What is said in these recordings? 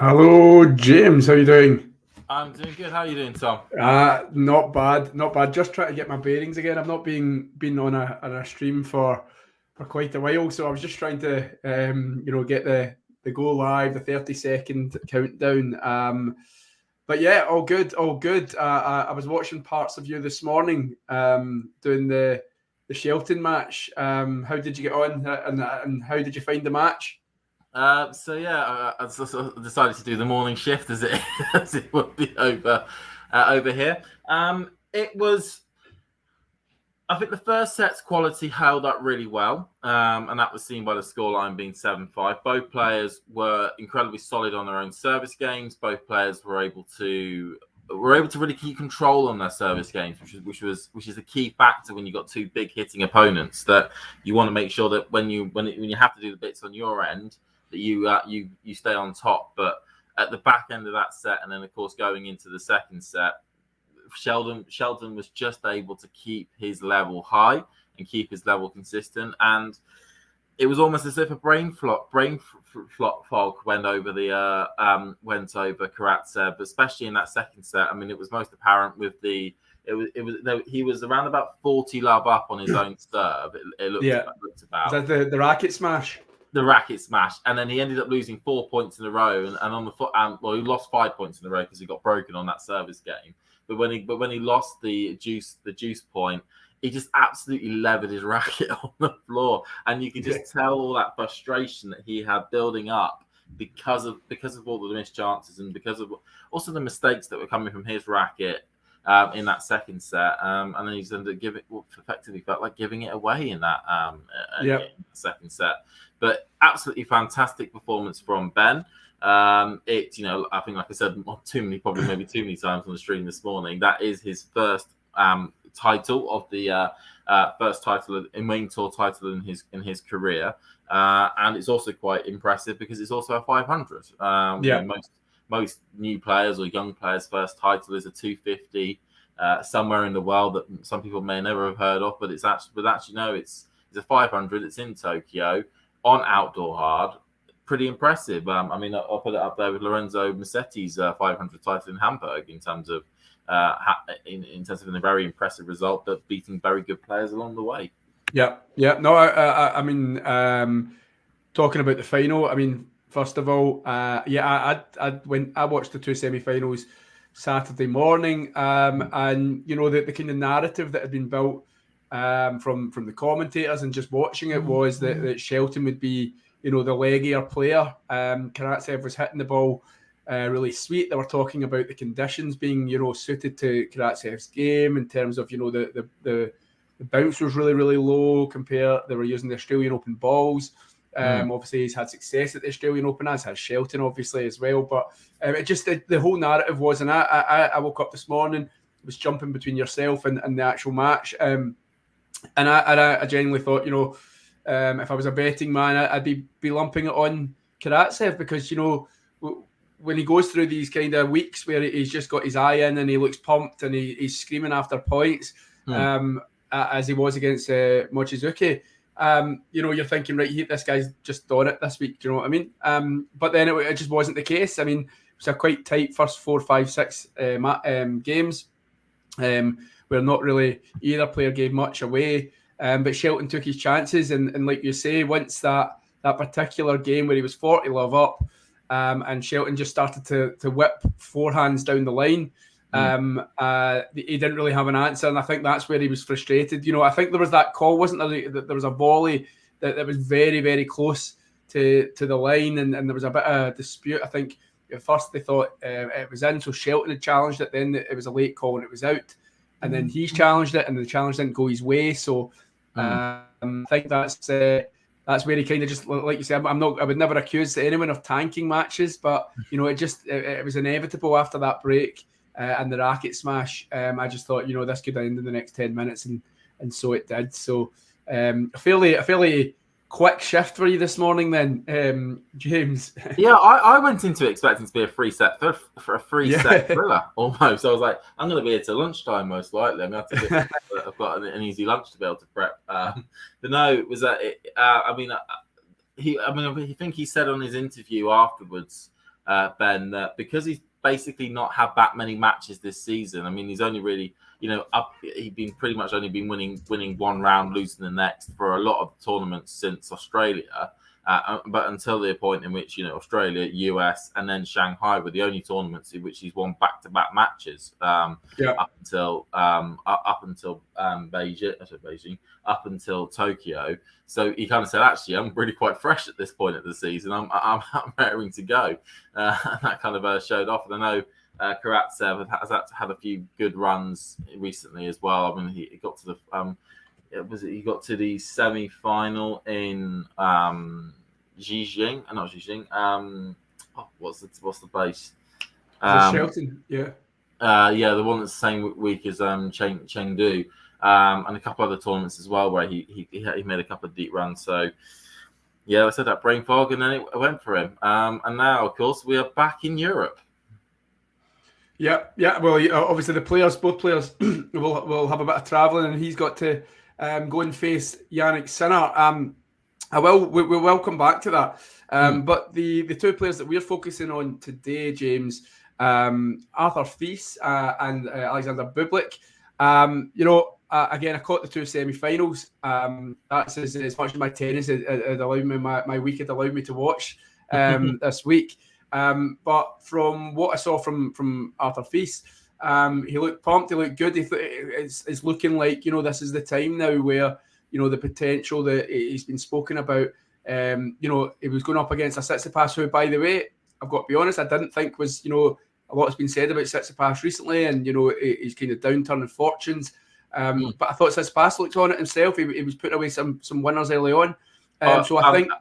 Hello, James. How you doing? I'm doing good. How are you doing, Tom? Not bad, not bad. Just trying to get my bearings again. I've not been on a stream for quite a while, so I was just trying to get the go live, the 30-second countdown. But yeah, all good, all good. I was watching parts of you this morning, doing the Shelton match. How did you get on, and how did you find the match? I decided to do the morning shift as it as it would be over here. It was. I think the first set's quality held up really well, and that was seen by the scoreline being 7-5. Both players were incredibly solid on their own service games. Both players were able to really keep control on their service games, which is a key factor when you've got two big hitting opponents. That you want to make sure that when you have to do the bits on your end, that you stay on top. But at the back end of that set, and then of course going into the second set, Sheldon was just able to keep his level high and keep his level consistent, and it was almost as if a brain fog went over Karatsev, especially in that second set. I mean, it was most apparent with he was around about 40 love up on his own serve. It looked about. Is that the racket smash? The racket smash, and then he ended up losing 4 points in a row, and on the foot, he lost 5 points in a row because he got broken on that service game. But when he lost the juice point, he just absolutely levered his racket on the floor, and you could just tell all that frustration that he had building up because of all the missed chances and because of also the mistakes that were coming from his racket in that second set. And then he's ended up effectively felt like giving it away in that in the second set. But absolutely fantastic performance from Ben. I think, like I said, maybe too many times on the stream this morning, that is his first title of the main tour title in his career, and it's also quite impressive because it's also a 500. Most new players or young players' first title is a 250 somewhere in the world that some people may never have heard of, but it's a 500. It's in Tokyo on outdoor hard. Pretty impressive. I'll put it up there with Lorenzo Musetti's 500 title in Hamburg in terms of a very impressive result, but beating very good players along the way. Yeah. No, I mean, talking about the final. I mean, first of all, I watched the two semi-finals Saturday morning, and the kind of narrative that had been built from the commentators and just watching it was that Shelton would be, the leggier player. Karatsev was hitting the ball really sweet. They were talking about the conditions being, suited to Karatsev's game in terms of, the bounce was really, really low compared. They were using the Australian Open balls. Obviously, he's had success at the Australian Open, as has Shelton, obviously, as well. But it just the whole narrative was, and I woke up this morning, was jumping between yourself and the actual match, and I genuinely thought, if I was a betting man, I'd be lumping it on Karatsev because, when he goes through these kind of weeks where he's just got his eye in and he looks pumped and he's screaming after points, as he was against Mochizuki, you're thinking, right, this guy's just done it this week. Do you know what I mean? But then it just wasn't the case. I mean, it was a quite tight first 4, 5, 6 games where not really either player gave much away. But Shelton took his chances, and like you say, once that particular game where he was 40 love up, and Shelton just started to whip forehands down the line, he didn't really have an answer, and I think that's where he was frustrated. I think there was that call, wasn't there? There was a volley that was very, very close to the line, and there was a bit of dispute. I think at first they thought it was in, so Shelton had challenged it, then it was a late call and it was out. And then he's challenged it, and the challenge didn't go his way. So I think that's where he kind of just, like you said, I would never accuse anyone of tanking matches, but it was inevitable after that break and the racket smash. I just thought, this could end in the next 10 minutes, and so it did. So a fairly quick shift for you this morning, then, James. Yeah, I went into it expecting to be a free set for a free set thriller almost. I was like, I'm going to be here till lunchtime most likely. I've got an easy lunch to be able to prep. But no, it was I think he said on his interview afterwards Ben, that because he's basically not had that many matches this season. I mean, he's only really, he's been pretty much only been winning one round, losing the next for a lot of tournaments since Australia. But until the point in which Australia, US, and then Shanghai were the only tournaments in which he's won back-to-back matches up until Beijing, up until Tokyo. So he kind of said, actually, I'm really quite fresh at this point of the season. I'm raring to go. And that kind of showed off. And I know Karatsev has had a few good runs recently as well. I mean, he got to the he got to the semi-final in Xijing, not Xijing. What's the place? Shelton, yeah. The one that's the same week as Chengdu, and a couple other tournaments as well where he made a couple of deep runs. So I said that brain fog, and then it went for him. And now, of course, we are back in Europe. Yeah. Well, obviously both players will have a bit of travelling, and he's got to go and face Yannick Sinner. We'll come back to that. But the two players that we're focusing on today, James, Arthur Fils and Alexander Bublik. Again, I caught the two semi-finals. That's as much as my tennis had allowed me, my week had allowed me to watch this week. But from what I saw from Arthur Fils, he looked pumped. He looked good. It's looking like this is the time now where the potential that he's been spoken about. He was going up against a Tsitsipas who, by the way, I've got to be honest, I didn't think was a lot has been said about Tsitsipas recently, and he's kind of downturning fortunes. But I thought Tsitsipas looked on it himself. He was putting away some winners early on. So I think.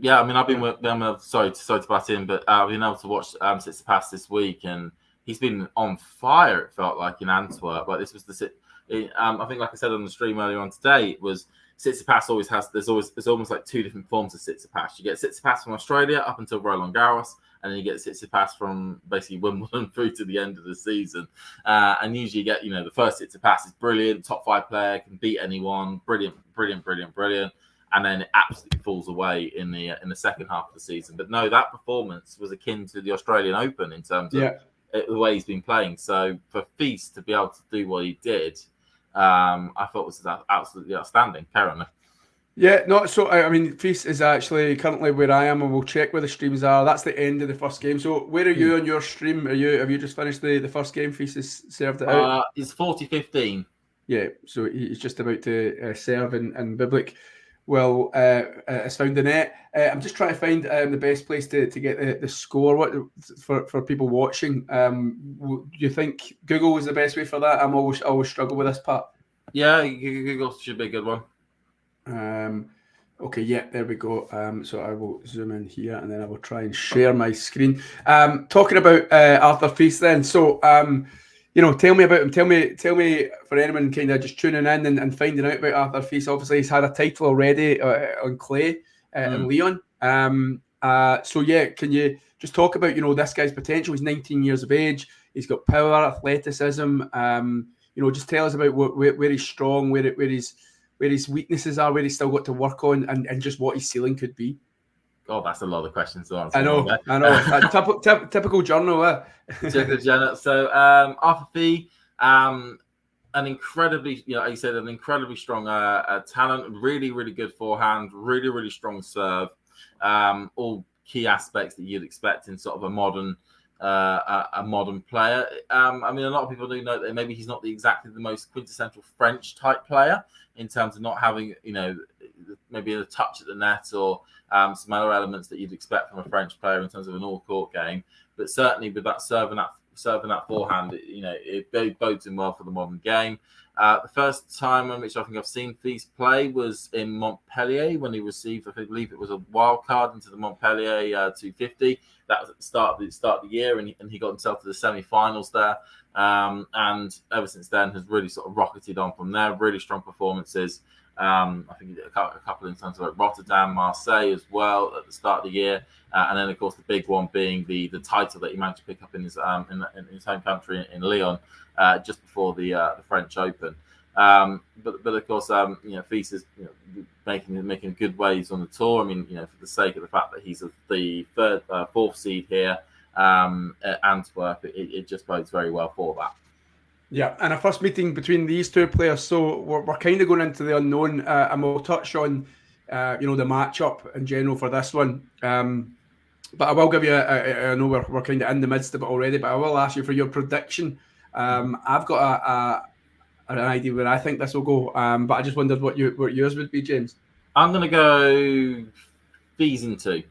Yeah, I mean, I've been with them. Sorry to butt in, but I've been able to watch Tsitsipas this week, and he's been on fire. It felt like in Antwerp. Like this was I think, like I said on the stream earlier on today, it was Tsitsipas always has. There's almost like two different forms of Tsitsipas. You get Tsitsipas from Australia up until Roland Garros, and then you get Tsitsipas from basically Wimbledon through to the end of the season. And usually you get the first Tsitsipas is brilliant, top 5 player, can beat anyone, brilliant. And then it absolutely falls away in the second half of the season. But no, that performance was akin to the Australian Open in terms of the way he's been playing. So for Fils to be able to do what he did, I thought was absolutely outstanding. Karen. Yeah, no. So I mean, Fils is actually currently where I am, and we'll check where the streams are. That's the end of the first game. So where are you on your stream? Have you just finished the first game? Fils has served it out. It's 40-15. Yeah, so he's just about to serve, and Bublik has found the net. I'm just trying to find the best place to get the score. What for people watching? Do you think Google is the best way for that? I always struggle with this part. Yeah, Google should be a good one. Okay, yeah, there we go. So I will zoom in here, and then I will try and share my screen. Talking about Arthur Fils, then. So tell me about him. Tell me for anyone kind of just tuning in and finding out about Arthur Fils. Obviously, he's had a title already on clay in Lyon. So yeah, can you just talk about this guy's potential? He's 19 years of age. He's got power, athleticism. Just tell us about where he's strong, where his weaknesses are, where he's still got to work on, and just what his ceiling could be. Oh, that's a lot of questions to answer. I know. Typical journal. Typical journal. So Arthur Fils, an incredibly, like you said, an incredibly strong talent, really, really good forehand, really, really strong serve. All key aspects that you'd expect in sort of a modern player. I mean, a lot of people do know that maybe he's not exactly the most quintessential French type player in terms of not having, maybe a touch at the net or some other elements that you'd expect from a French player in terms of an all-court game. But certainly with that serving that forehand, it bodes him well for the modern game. The first time in which I think I've seen Fils play was in Montpellier when he received, I believe it was a wild card into the Montpellier 250. That was at the start of the year, and he got himself to the semi-finals there. And ever since then has really sort of rocketed on from there. Really strong performances. I think he did a couple in terms of like Rotterdam, Marseille as well at the start of the year, and then of course the big one being the title that he managed to pick up in his home country in Lyon just before the French Open. But of course, Fils is making good waves on the tour. I mean, for the sake of the fact that he's the fourth seed here, at Antwerp, it just bodes very well for that. Yeah, and a first meeting between these two players, so we're kind of going into the unknown, and we'll touch on the matchup in general for this one. But I will give you, I know we're kind of in the midst of it already, but I will ask you for your prediction. I've got an idea where I think this will go, but I just wondered what yours would be, James. I'm going to go V's in 2.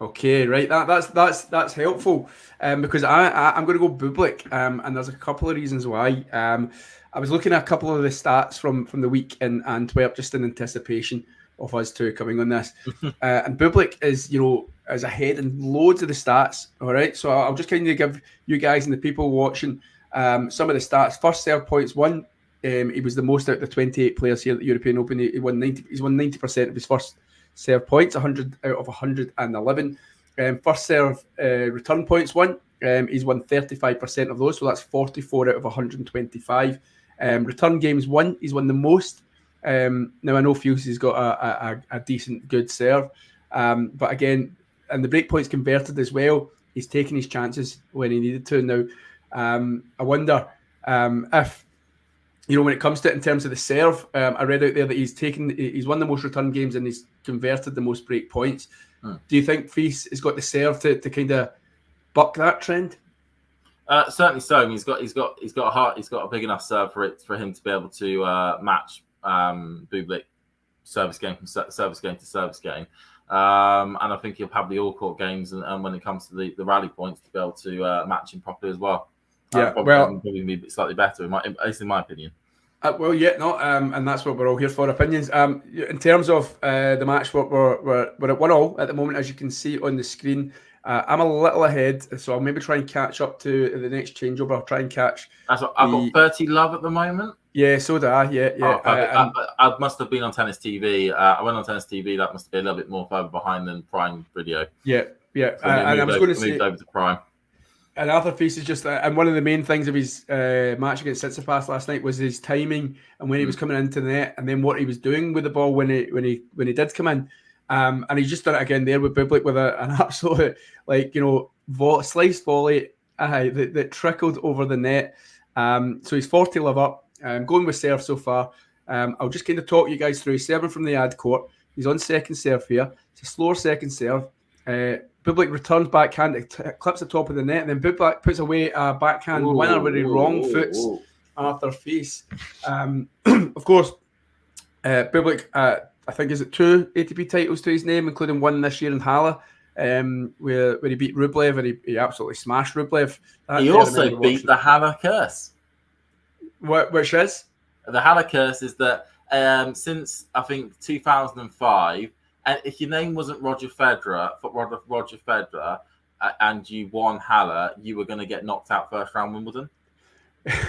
Okay, right. That's helpful, because I'm going to go Bublik, and there's a couple of reasons why. I was looking at a couple of the stats from the week in Antwerp, just in anticipation of us two coming on this, and Bublik is ahead in loads of the stats. All right, so I'll just kind of give you guys and the people watching some of the stats. First serve points won. He was the most out of the 28 players here at the European Open. He won 90. He's won 90% of his first serve points, 100 out of 111. First serve return points won. He's won 35% of those, so that's 44 out of 125. Return games won. He's won the most. Now I know Fusey's got a decent, good serve, but again, and the break points converted as well. He's taking his chances when he needed to. Now, I wonder if, when it comes to it in terms of the serve, I read out there that he's won the most return games and he's converted the most break points. Do you think Fils has got the serve to kind of buck that trend? Certainly so. I mean, he's got a big enough serve for him to be able to match Bublik service game to service game. And I think he'll have the all-court games and when it comes to the rally points to be able to match him properly as well. Yeah, probably be slightly better, at least in my opinion. And that's what we're all here for, opinions. In terms of the match, we're at 1-1 at the moment, as you can see on the screen. I'm a little ahead, so I'll maybe try and catch up to the next changeover. I'll try and catch. I've got 30 love at the moment. Yeah, so do I. Yeah. I must have been on Tennis TV. I went on Tennis TV. That must be a little bit more further behind than Prime Video. Yeah. So and I was going to say, moved over to Prime. And Arthur Fils is just, and one of the main things of his match against Tsitsipas last night was his timing and when he was coming into the net, and then what he was doing with the ball when he did come in. And he's just done it again there with Bublik with an absolute slice volley that trickled over the net. So he's 40 love up. Going with serve so far. I'll just kind of talk you guys through. He's serving from the ad court. He's on second serve here. It's a slower second serve. Bublik returns backhand, clips the top of the net, and then Bublik puts away a backhand winner where he wrong foots Arthur Fils. Of course, Bublik, I think, is it 2 ATP titles to his name, including one this year in Halle, where he beat Rublev, and he absolutely smashed Rublev. He also beat the Halle curse. Which is? The Halle curse is that since, I think, 2005, and if your name wasn't Roger Federer, and you won Halle, you were going to get knocked out first round Wimbledon.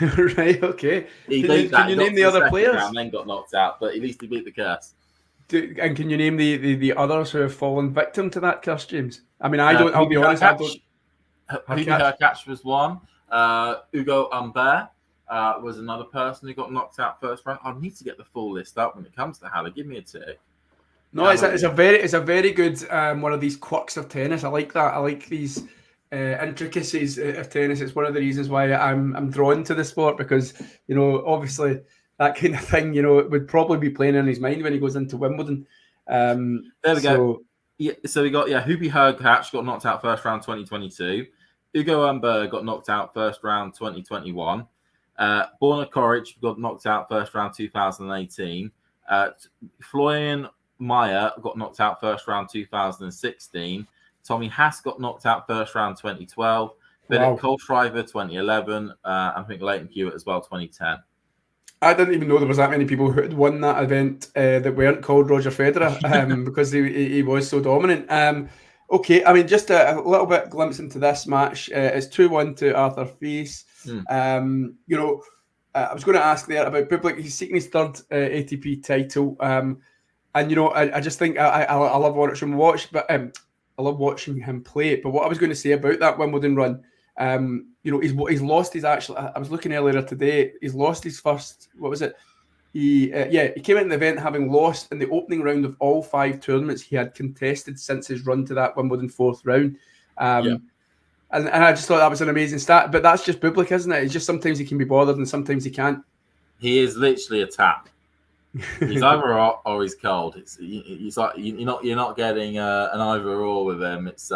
Right, okay. Can you name the other players? And then got knocked out, but at least he beat the curse. And can you name the others who have fallen victim to that curse, James? I mean, I'll be honest, I don't. Hugo Hurkacz was one. Hugo Humbert was another person who got knocked out first round. I need to get the full list up when it comes to Halle. Give me a tick. No, it's a very good one of these quirks of tennis. I like that. I like these intricacies of tennis. It's one of the reasons why I'm drawn to the sport, because obviously that kind of thing would probably be playing in his mind when he goes into Wimbledon. There we go. Yeah, so we got Hugo Hurkacz got knocked out first round 2022. Hugo Humbert got knocked out first round 2021. Borna Coric got knocked out first round 2018. Florian Meyer got knocked out first round 2016. Tommy Haas got knocked out first round 2012. Philip Kohlschreiber 2011. I think Leighton Hewitt as well 2010. I didn't even know there was that many people who had won that event that weren't called Roger Federer because he was so dominant. Okay, I mean, just a little bit glimpse into this match. It's 2-1 to Arthur Fils. I was going to ask there about Bublik. He's seeking his third ATP title. And I just think I love watching him I love watching him play. But what I was going to say about that Wimbledon run, he's lost his actual. I was looking earlier today. He's lost his first. What was it? He came into the event having lost in the opening round of all 5 tournaments he had contested since his run to that Wimbledon fourth round. And I just thought that was an amazing stat. But that's just Bublik, isn't it? It's just sometimes he can be bothered and sometimes he can't. He is literally a tap. He's either hot or he's cold. He's like you're not getting an either or with him. It's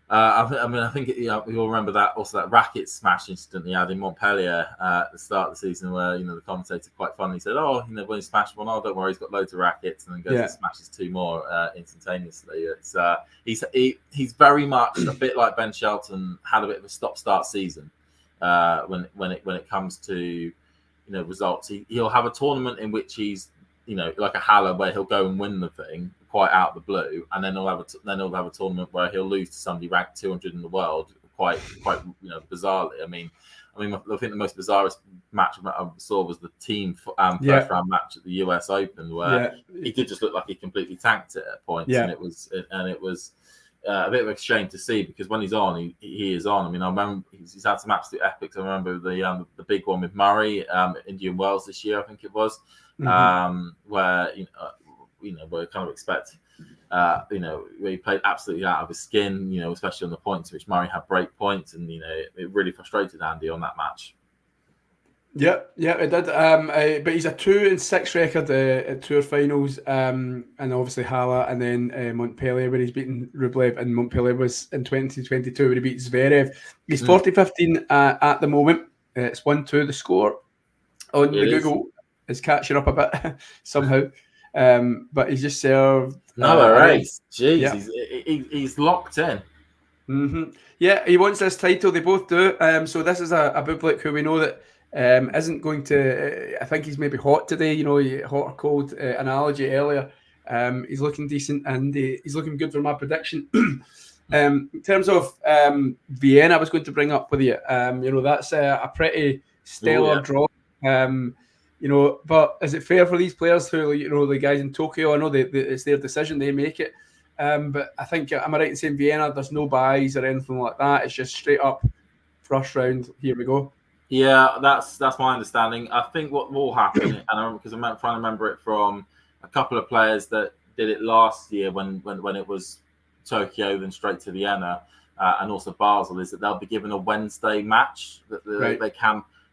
I think you'll remember that racket smash incident he had in Montpellier at the start of the season, where the commentator quite funnily said, "Oh, when he smashed one, oh, don't worry, he's got loads of rackets," and then goes and smashes 2 more instantaneously. It's he's very much a bit like Ben Shelton, had a bit of a stop-start season when it comes to results. He'll have a tournament in which he's like a Haller, where he'll go and win the thing quite out of the blue, and then he'll have a tournament where he'll lose to somebody ranked 200 in the world quite bizarrely. I think the most bizarrest match I saw was the team first round match at the US Open, where he did just look like he completely tanked it at points, and it was a bit of a shame to see, because when he's on, he is on. I mean, I remember he's had some absolute epics. I remember the big one with Murray, Indian Wells this year, I think it was, where where you kind of expect, where he played absolutely out of his skin, especially on the points which Murray had break points, and it really frustrated Andy on that match. Yeah, it did. But he's a 2-6 record at tour finals, and obviously Haller, and then Montpellier, where he's beaten Rublev, and Montpellier was in 2022 where he beat Zverev. He's 40-15 at the moment. It's 1-2 the score on the Google is catching up a bit somehow. But he's just served another race. Jeez, he's locked in. Yeah, he wants this title. They both do. So this is a Bublik who we know that isn't going to. I think he's maybe hot today. Hot or cold analogy earlier. He's looking decent, and he's looking good for my prediction. In terms of Vienna, I was going to bring up with you. That's a pretty stellar draw. But is it fair for these players who, the guys in Tokyo? I know it's their decision; they make it. But I think, am I right in saying Vienna? There's no buys or anything like that. It's just straight up first round. Here we go. Yeah, that's my understanding. I think what will happen, and because I'm trying to remember it from a couple of players that did it last year when it was Tokyo, then straight to Vienna, and also Basel, is that they'll be given a Wednesday match that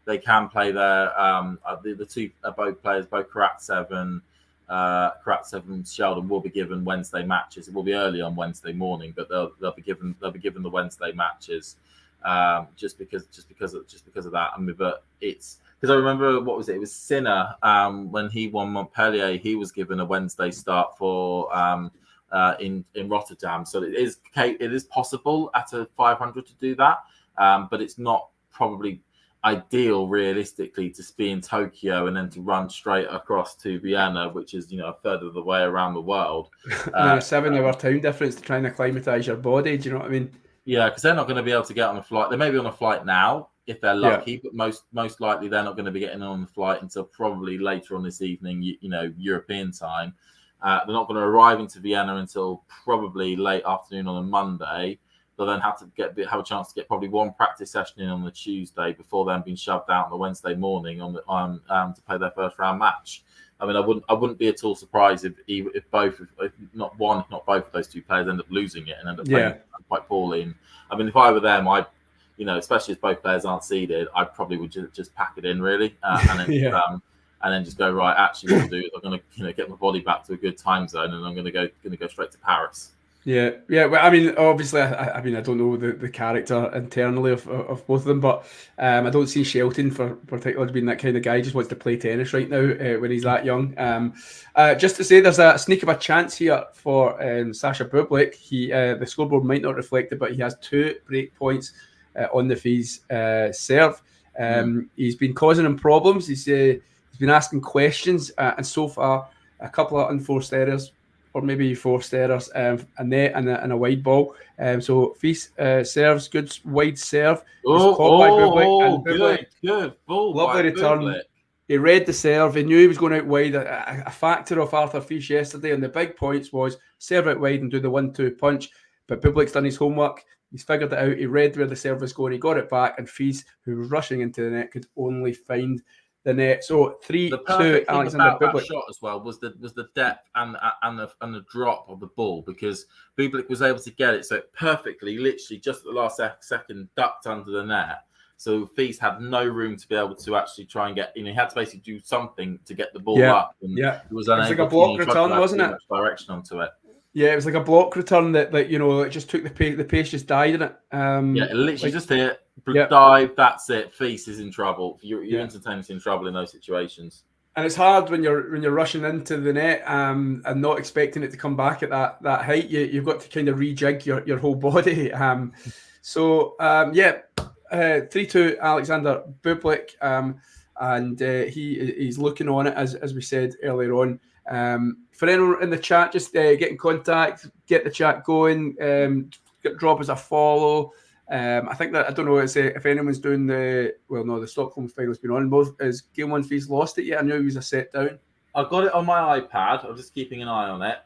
they can play their the two both players, both Karatsev and Sheldon, will be given Wednesday matches. It will be early on Wednesday morning, but they'll be given the Wednesday matches. Just because of that. I mean, but it's because I remember, what was it? It was Sinner when he won Montpellier. He was given a Wednesday start for in Rotterdam. So it is possible at a 500 to do that, but it's not probably ideal realistically to be in Tokyo and then to run straight across to Vienna, which is a third of the way around the world. And a 7-hour time difference to try and acclimatise your body. Do you know what I mean? Yeah, because they're not going to be able to get on a flight. They may be on a flight now if they're lucky, but most likely they're not going to be getting on the flight until probably later on this evening, European time. They're not going to arrive into Vienna until probably late afternoon on a Monday. They'll then have to have a chance to get probably one practice session in on the Tuesday before then being shoved out on the Wednesday morning to play their first round match. I mean, I wouldn't be at all surprised if both of those two players end up losing it and end up playing quite poorly. And I mean, if I were them, especially if both players aren't seeded, I probably would just pack it in really, and then just go, right. Actually, what I'll do is I'm going to get my body back to a good time zone, and I'm going to go straight to Paris. Yeah. Well, I mean, obviously, I don't know the character internally of both of them, but I don't see Shelton for particularly being that kind of guy. He just wants to play tennis right now when he's that young. Just to say, there's a sneak of a chance here for Sasha Bublik. The scoreboard might not reflect it, but he has 2 break points on the fees serve. He's been causing him problems. He's been asking questions, and so far a couple of unforced errors, or maybe forced errors, a net and a wide ball. So Feast serves, good wide serve. Good ball. Lovely return. Bublik. He read the serve. He knew he was going out wide. A factor of Arthur Feast yesterday on the big points was serve out wide and do the 1-2 punch. But Bublik's done his homework. He's figured it out. He read where the serve was going. He got it back, and Feast, who was rushing into the net, could only find the net. So The 3-2 perfect thing Alexander about that Bublik. shot as well was the depth and the drop of the ball, because Bublik was able to get it so perfectly, literally just at the last second, ducked under the net. So Feast had no room to be able to actually try and get. He had to basically do something to get the ball up, and it was was unable. like a block to return, wasn't it? Much direction onto it. Yeah, it was like a block return that it just took the pace just died in it. It literally just hit, Yep. dive. That's it. Feast is in trouble. You're instantaneously in trouble in those situations. And it's hard when you're rushing into the net and not expecting it to come back at that height. You've got to kind of rejig your whole body. 3-2 Alexander Bublik, and he's looking on it as we said earlier on. For anyone in the chat, just get in contact, get the chat going, drop us a follow. I think that I don't know if anyone's doing the Stockholm final's been on. Is Game 1 Feast lost it yet? I knew he was a set down. I've got it on my iPad. I'm just keeping an eye on it.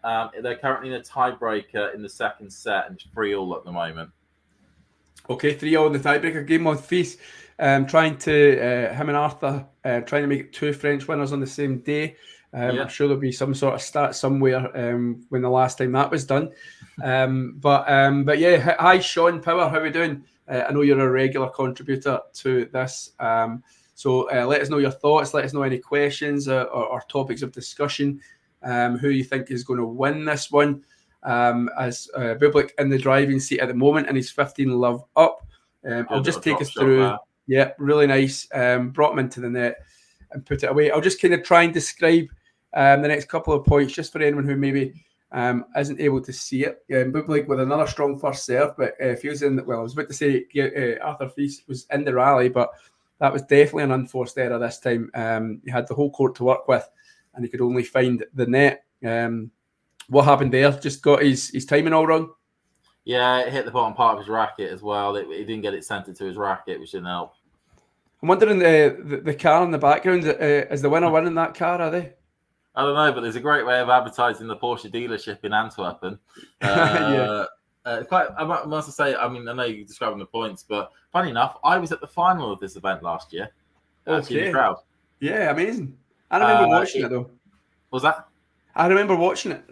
They're currently in a tiebreaker in the second set, and it's 3-3 at the moment. Okay, 3-3 in the tiebreaker. Game 1 Feast trying to him and Arthur trying to make it 2 French winners on the same day. I'm sure there'll be some sort of stat somewhere when the last time that was done. But yeah, hi Sean Power, how are we doing? I know you're a regular contributor to this, so let us know your thoughts. Let us know any questions or topics of discussion. Who you think is going to win this one? As Bublik in the driving seat at the moment, and he's 15 love up. I'll just take us through. Yeah, really nice. Brought him into the net and put it away. I'll just kind of try and describe the next couple of points just for anyone who maybe isn't able to see it. Bublik with another strong first serve, but feels in. Well, I was about to say Arthur Feast was in the rally, but that was definitely an unforced error this time. He had the whole court to work with, and he could only find the net. What happened there? Just got his timing all wrong? Yeah, it hit the bottom part of his racket as well. He didn't get it centered to his racket, which didn't help. I'm wondering the car in the background, is the winner winning that car, are they? I don't know, but there's a great way of advertising the Porsche dealership in Antwerp. I must say, I know you're describing the points, but funny enough, I was at the final of this event last year. Actually, in the crowd. Yeah, amazing. I remember watching it though. Was that? I remember watching it.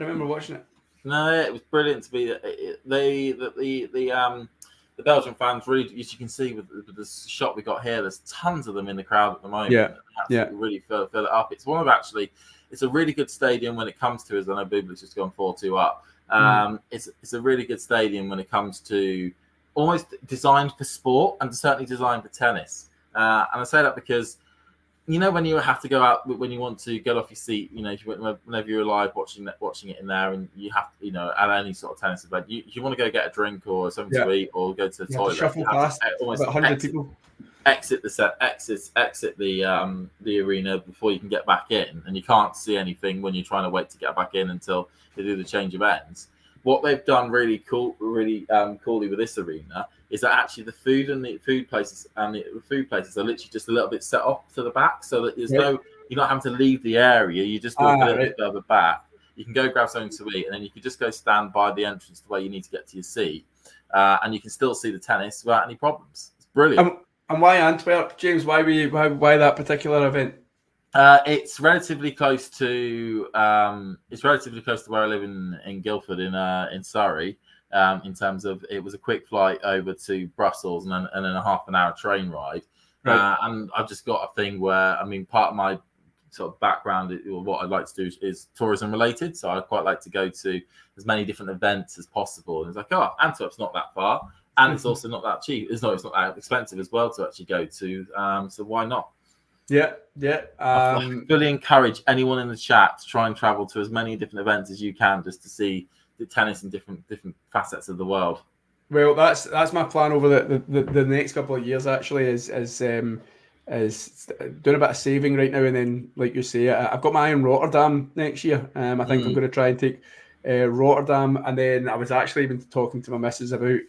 No, it was brilliant to be. The Belgian fans really, as you can see with the shot we got here, there's tons of them in the crowd at the moment. Yeah. Really fill it up. It's it's a really good stadium when it comes to, as I know Bublik's just gone 4-2 up. It's a really good stadium when it comes to almost designed for sport and certainly designed for tennis. And I say that because, when you have to go out, when you want to get off your seat, whenever you're live watching it in there, and you have to, at any sort of tennis event, you want to go get a drink or something to eat or go to the toilet. Shuffle past almost 100 people. Exit the arena before you can get back in, and you can't see anything when you're trying to wait to get back in until they do the change of ends. What they've done really coolly with this arena is that actually the food places are literally just a little bit set off to the back, so that you're not having to leave the area. You just go a little bit further back. You can go grab something to eat, and then you can just go stand by the entrance to where you need to get to your seat, and you can still see the tennis without any problems. It's brilliant. And why Antwerp, James? Why that particular event? It's relatively close to where I live in Guildford in Surrey. In terms of, it was a quick flight over to Brussels and then a half an hour train ride. Right. And I've just got a thing where, part of my sort of background, what I'd like to do is tourism related. So I quite like to go to as many different events as possible. And it's like, Antwerp's not that far, and it's also not that cheap. It's not that expensive as well to actually go to. So why not? Yeah. I fully encourage anyone in the chat to try and travel to as many different events as you can, just to see the tennis in different facets of the world. Well, that's my plan over the next couple of years. Actually, is doing a bit of saving right now, and then, like you say, I've got my eye on Rotterdam next year. I think I'm going to try and take Rotterdam, and then I was actually even talking to my missus about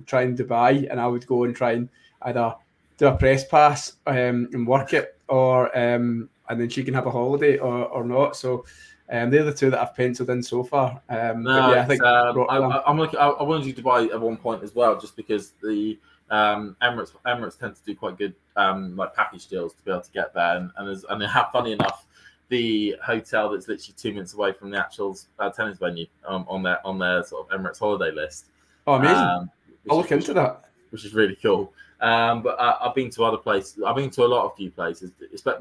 trying Dubai, and I would go and try and either do a press pass and work it, or and then she can have a holiday or not. So They're the two that I've penciled in so far. But No, yeah, I think Rotterdam. I'm looking. I wanted you to buy at one point as well, just because the Emirates tend to do quite good like package deals to be able to get there, and they have, funny enough, the hotel that's literally 2 minutes away from the actual tennis venue on their sort of Emirates holiday list. Oh, amazing! I'll Which look into that. Which is really cool. But I've been to other places. I've been to a few places,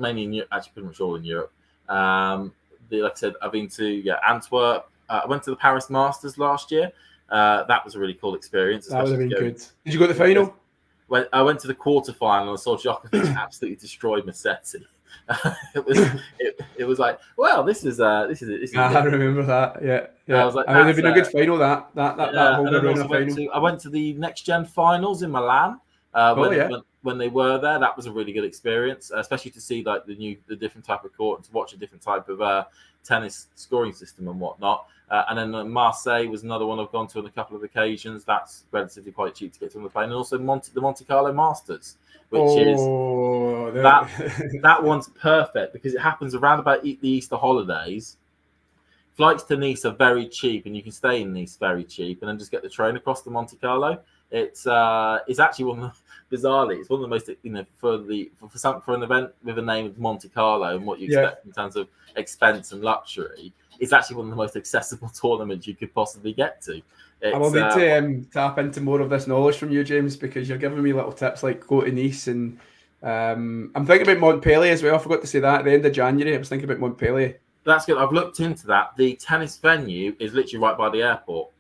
mainly in Europe, actually pretty much all in Europe. Like I said, I've been to Antwerp. I went to the Paris Masters last year. That was a really cool experience. That would have been good. Did you go to the final? I went to the quarterfinal and saw Djokovic absolutely destroy Musetti. It was like, well, this is I remember that. Yeah. I was like, it would have been a good final. That whole final. I went to the next gen finals in Milan. When they were there, that was a really good experience, especially to see like the different type of court and to watch a different type of tennis scoring system and whatnot. And then Marseille was another one I've gone to on a couple of occasions. That's relatively quite cheap to get on the plane, and also the Monte Carlo Masters, which is that one's perfect because it happens around about the Easter holidays. Flights to Nice are very cheap, and you can stay in Nice very cheap, and then just get the train across to Monte Carlo. It's actually one of the, bizarrely, it's one of the most, for an event with a name of Monte Carlo and what you expect in terms of expense and luxury, it's actually one of the most accessible tournaments you could possibly get to. I will need to tap into more of this knowledge from you, James, because you're giving me little tips like go to Nice, and I'm thinking about Montpellier as well. I forgot to say that at the end of January. I was thinking about Montpellier. That's good. I've looked into that. The tennis venue is literally right by the airport.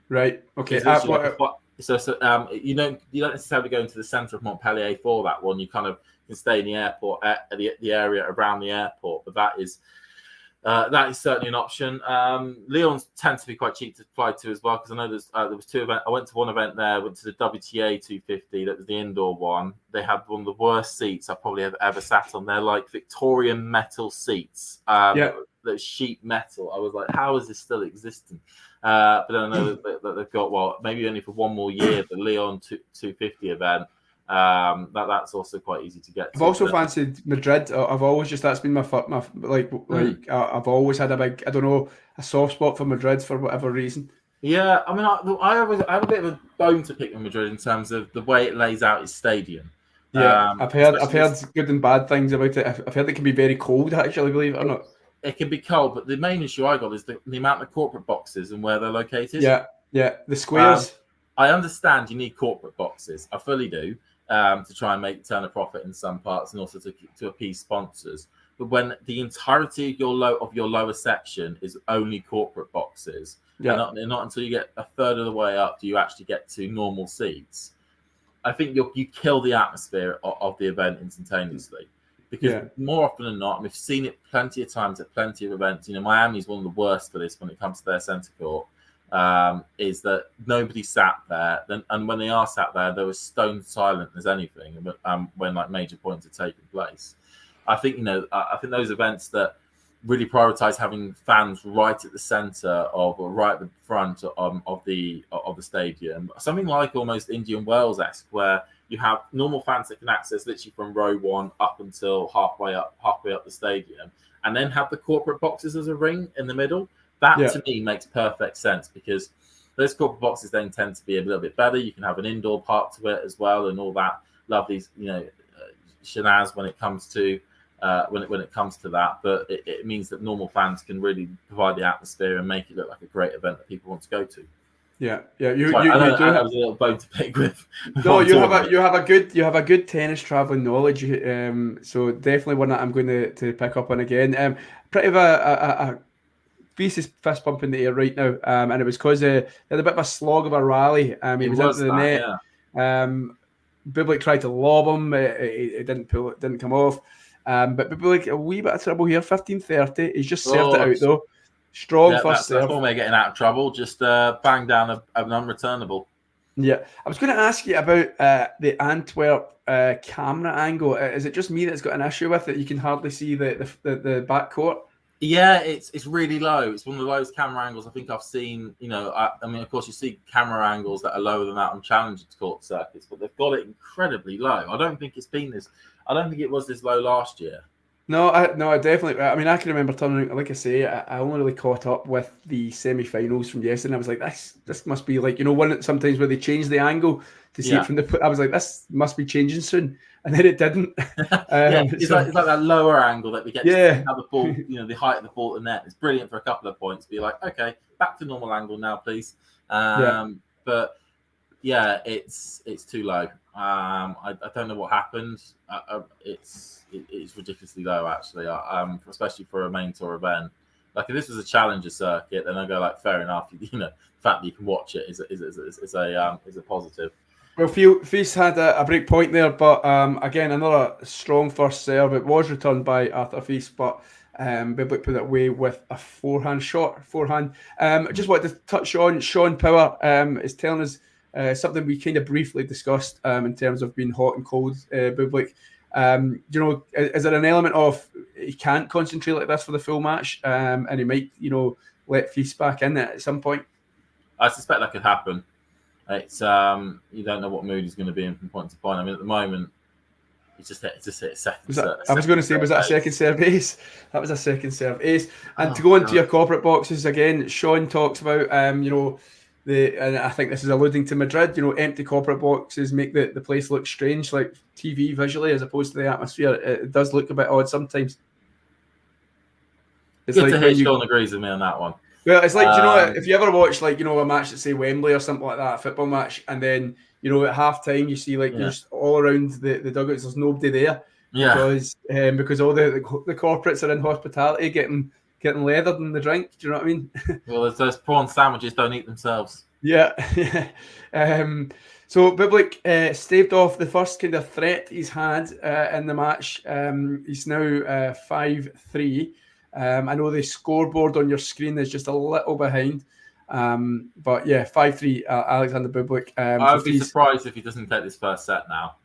Right. Okay. You don't necessarily go into the centre of Montpellier for that one. You kind of can stay in the airport at the area around the airport, but that is certainly an option. Lyon's tends to be quite cheap to fly to as well, because I know there was two events. I went to one event there, went to the WTA 250. That was the indoor one. They had one of the worst seats I probably have ever sat on. They're like Victorian metal seats. That sheet metal. I was like, how is this still existing? But then I know that they've got, maybe only for one more year, the Lyon 250 event. That's also quite easy to get to. I've also fancied Madrid. I've always that's been my I've always had a soft spot for Madrid for whatever reason. Yeah, I mean, I have a bit of a bone to pick with Madrid in terms of the way it lays out its stadium. Yeah, I've heard good and bad things about it. I've heard it can be very cold, actually, believe it or not. It can be cold, but the main issue I got is the amount of corporate boxes and where they're located. Yeah, the squares. I understand you need corporate boxes. I fully do, to try and turn a profit in some parts, and also to appease sponsors. But when the entirety of your lower section is only corporate boxes, not until you get a third of the way up do you actually get to normal seats. I think you kill the atmosphere of the event instantaneously. Because more often than not, and we've seen it plenty of times at plenty of events. Miami's one of the worst for this when it comes to their centre court. Is that nobody sat there, and when they are sat there, they were stone silent as anything. When like major points are taking place, I think those events that really prioritise having fans right at the centre or right at the front of the stadium, something like almost Indian Wales-esque, where you have normal fans that can access literally from row one up until halfway up the stadium, and then have the corporate boxes as a ring in the middle. That to me makes perfect sense, because those corporate boxes then tend to be a little bit better. You can have an indoor part to it as well, and all that lovely, shenanigans when it comes to that. But it means that normal fans can really provide the atmosphere and make it look like a great event that people want to go to. Yeah. You do have a little bone to pick with. No, you have a good tennis traveling knowledge. So definitely one that I'm going to pick up on again. Pretty of a fist pump in the air right now, and it was because they had a bit of a slog of a rally. He was into the net. Yeah. Bublik tried to lob him. It didn't come off. But Bublik a wee bit of trouble here. 15-30. He's just served it out though. Strong first serve. That's one way of getting out of trouble. Just bang down an unreturnable. Yeah, I was going to ask you about the Antwerp camera angle. Is it just me that's got an issue with it? You can hardly see the back court. Yeah, it's really low. It's one of the lowest camera angles I think I've seen. I mean, of course, you see camera angles that are lower than that on Challenger court circuits, but they've got it incredibly low. I don't think it was this low last year. No, I definitely. I mean, I can remember turning. Like I say, I only really caught up with the semi-finals from yesterday. And I was like, this must be like one sometimes where they change the angle to see it Yeah. from the. I was like, this must be changing soon, and then it didn't. Yeah, it's So like that lower angle that we get to see yeah, how the ball, the height of the ball at the net. It's brilliant for a couple of points. Be like, okay, back to normal angle now, please. yeah. But yeah, it's too low. I don't know what happened. It's ridiculously low, actually. Especially for a main tour event. Like if this was a challenger circuit, then I go like, fair enough. The fact that you can watch it is a positive. Well, Feast had a break point there, but again, another strong first serve. It was returned by Arthur Feast, but Bublik put it away with a forehand. I just wanted to touch on Sean Power is telling us something we kind of briefly discussed in terms of being hot and cold, Bublik. Is there an element of he can't concentrate like this for the full match and he might, let Feast back in at some point? I suspect that could happen. It's you don't know what mood he's going to be in from point to point. I mean, at the moment, it's just hit second. I was going to say, was that a second serve ace? That was a second serve ace. And to go into God. your corporate boxes again, Sean talks about and I think this is alluding to Madrid. Empty corporate boxes make the place look strange, like TV visually, as opposed to the atmosphere. It does look a bit odd sometimes. It's good to hear Sean agrees with me on that one. Well, it's like, if you ever watch, like, a match at, say, Wembley or something like that, a football match, and then, at half time, you see, like, just all around the dugouts, there's nobody there. Yeah. Because all the corporates are in hospitality getting leathered in the drink. Do you know what I mean? Well, those prawn sandwiches don't eat themselves. Yeah. So Bublik staved off the first kind of threat he's had in the match. He's now 5-3. I know the scoreboard on your screen is just a little behind. But yeah, 5-3, Alexander Bublik. I would be surprised if he doesn't take this first set now.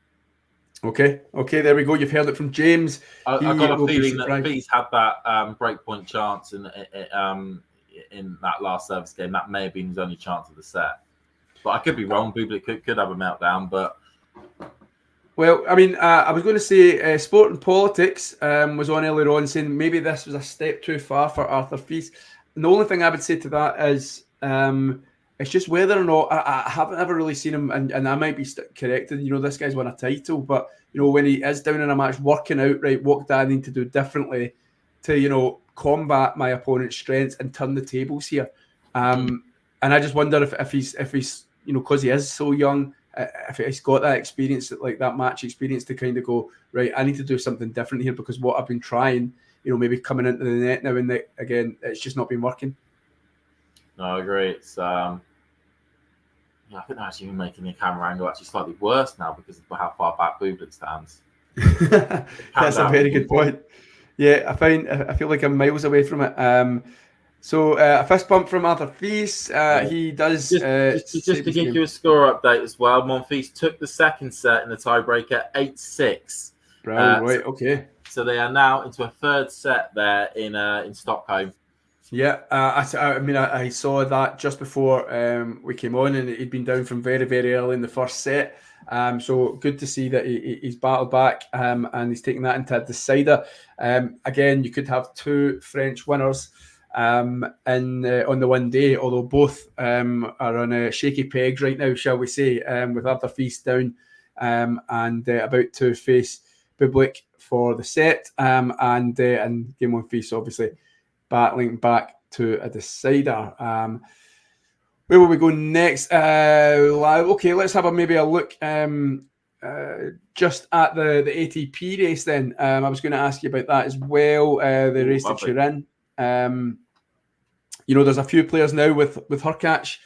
Okay, there we go. You've heard it from James. I got a feeling that if he's had that breakpoint chance in that last service game, that may have been his only chance of the set. But I could be wrong. Bublik could have a meltdown, but... Well, I mean, I was going to say Sport and Politics was on earlier on saying maybe this was a step too far for Arthur Feast. And the only thing I would say to that is it's just whether or not I haven't ever really seen him, and I might be corrected. This guy's won a title, but when he is down in a match working out, right, what do I need to do differently to combat my opponent's strengths and turn the tables here? And I just wonder if he's because he is so young. If he's got that experience, like that match experience, to kind of go, right, I need to do something different here because what I've been trying, maybe coming into the net now and again, it's just not been working. No, I agree. It's I think they're actually making the camera angle actually slightly worse now because of how far back Bublik stands. That's a very good point. Yeah, I feel like I'm miles away from it. So a fist bump from Arthur Feast. He does just to give you a score update as well. Monfils took the second set in the tiebreaker 8-6. Right. Okay. So they are now into a third set there in Stockholm. Yeah, I mean, I saw that just before we came on, and he'd been down from very, very early in the first set. So good to see that he's battled back and he's taking that into a decider. Again, you could have two French winners on the one day, although both are on shaky pegs right now, shall we say, with Arthur Feast down and about to face Bublik for the set, and Game On Feast obviously battling back to a decider. Where will we go next? Okay, let's have maybe a look just at the ATP race then. I was going to ask you about that as well, the race that you're in. There's a few players now with Hurkacz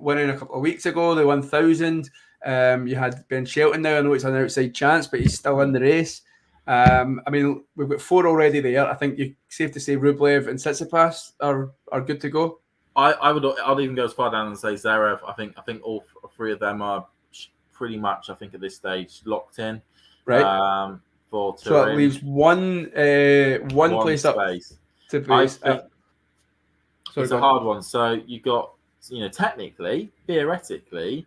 winning a couple of weeks ago, the 1000. You had Ben Shelton now. I know it's an outside chance, but he's still in the race. I mean, we've got 4 already there. I think you're safe to say Rublev and Tsitsipas are good to go. I'd even go as far down and say Zverev. I think all 3 of them are pretty much, I think, at this stage locked in. Right. So it leaves one place up to place. It's a hard one. So you got, technically, theoretically,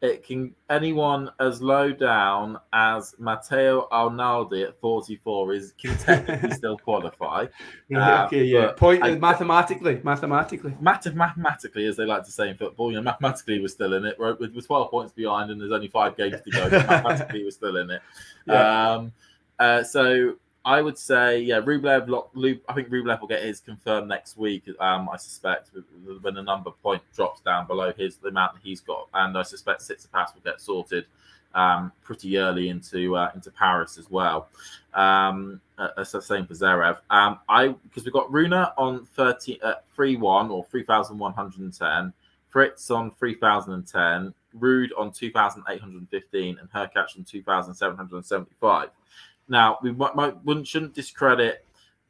it can anyone as low down as Matteo Arnaldi at 44 can technically still qualify. Right, okay, yeah. Point mathematically, mathematically, as they like to say in football, mathematically we're still in it. With 12 points behind, and there's only 5 games to go. But mathematically, we're still in it. Yeah. So I would say, Rublev. I think Rublev will get his confirmed next week. I suspect when the number point drops down below the amount that he's got, and I suspect Tsitsipas will get sorted pretty early into Paris as well. That's the same for Zverev. Because we've got Rune on 3-1 or 3,110, Fritz on 3,010, Rude on 2,815, and Hurkacz on 2,775. Now, we shouldn't discredit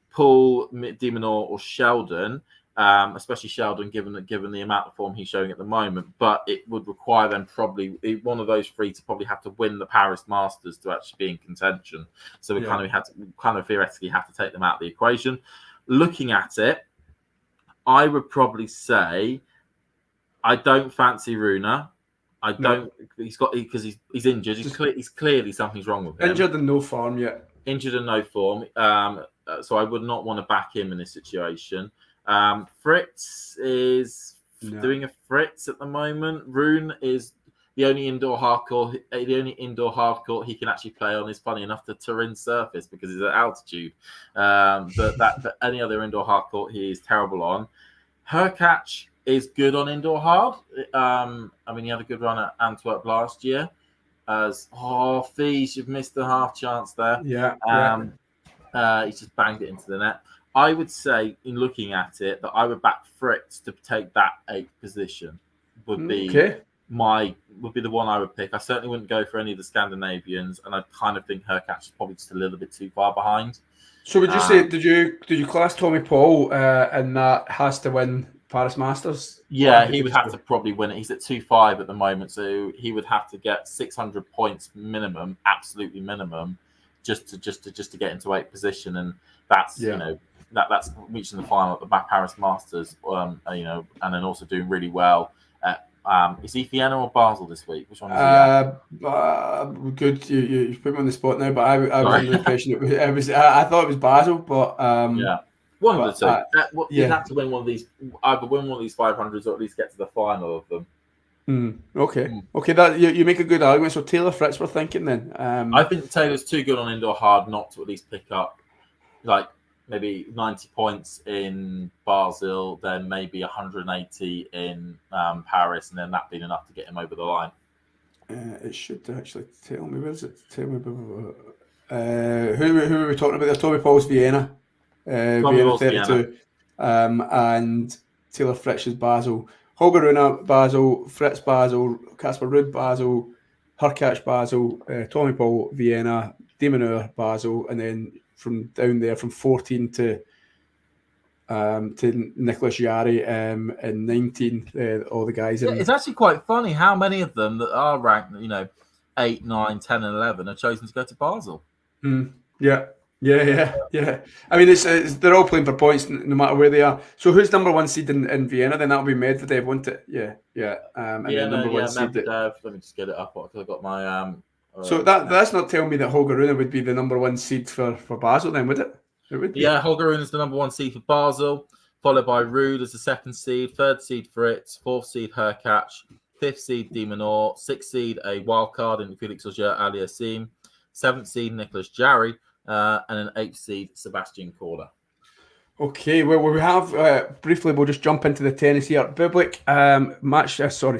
Paul, de Minaur, or Sheldon, especially Sheldon, given the amount of form he's showing at the moment. But it would require them probably one of those three to probably have to win the Paris Masters to actually be in contention. So we kind of theoretically have to take them out of the equation. Looking at it, I would probably say I don't fancy Rune. I don't. Because he's injured. He's clearly something's wrong with him. Injured and no form yet. Injured and no form. So I would not want to back him in this situation. Fritz is doing a Fritz at the moment. Rune is the only indoor hard court he can actually play on is, funny enough, the Turin surface because he's at altitude. But any other indoor hard court he is terrible on. Hurkacz is good on indoor hard. He had a good run at Antwerp last year. Fees, you've missed a half chance there. He's just banged it into the net. I would say, in looking at it, that I would back Fritz to take that 8th position. Would be the one I would pick. I certainly wouldn't go for any of the Scandinavians, and I kind of think Hurkacz is probably just a little bit too far behind. So would you say did you class Tommy Paul and that has to win Paris Masters? Yeah, he would have to probably win it. He's at 2.5 at the moment, so he would have to get 600 points minimum, absolutely minimum, just to get into 8th position, and that's that's reaching the final at the Paris Masters, and then also doing really well. Is he Vienna or Basel this week? Which one is he? Good. You put me on the spot now, but I was under the impression it was. I thought it was Basel, but one of the two. You'd have to win one of these, either win one of these 500s or at least get to the final of them. Okay. That you make a good argument. So Taylor Fritz, we're thinking then. I think Taylor's too good on indoor hard not to at least pick up like maybe 90 points in Basel, then maybe 180 in Paris, and then that being enough to get him over the line. It should actually tell me. Where does it tell me? Who are we talking about there? Tommy Paul's Vienna. Vienna 32. And Taylor Fritz is Basel. Holger Rune Basel, Fritz Basel, Casper Ruud Basel, Hurkacz Basel, Tommy Paul Vienna, de Minaur Basel, and then from down there from 14 to Nicholas Jarry in 19, all the guys. It's actually quite funny how many of them that are ranked, 8, 9, 10, and 11 are chosen to go to Basel. Yeah. I mean, it's they're all playing for points no matter where they are. So who's number 1 seed in Vienna? Then that'll be Medvedev, won't it? Number 1 seed. Medvedev. Let me just get it up because I've got my. So that's not telling me that Holger Rune would be the number 1 seed for Basel, then, would it? It would be. Yeah, Holger Rune is the number 1 seed for Basel, followed by Ruud as the 2nd seed, 3rd seed Fritz, 4th seed Hurkacz, 5th seed de Minaur, 6th seed a wild card in Felix Auger-Aliassime, 7th seed Nicholas Jarry, and an 8th seed Sebastian Korda. Okay, well, we have briefly. We'll just jump into the tennis here. Bublik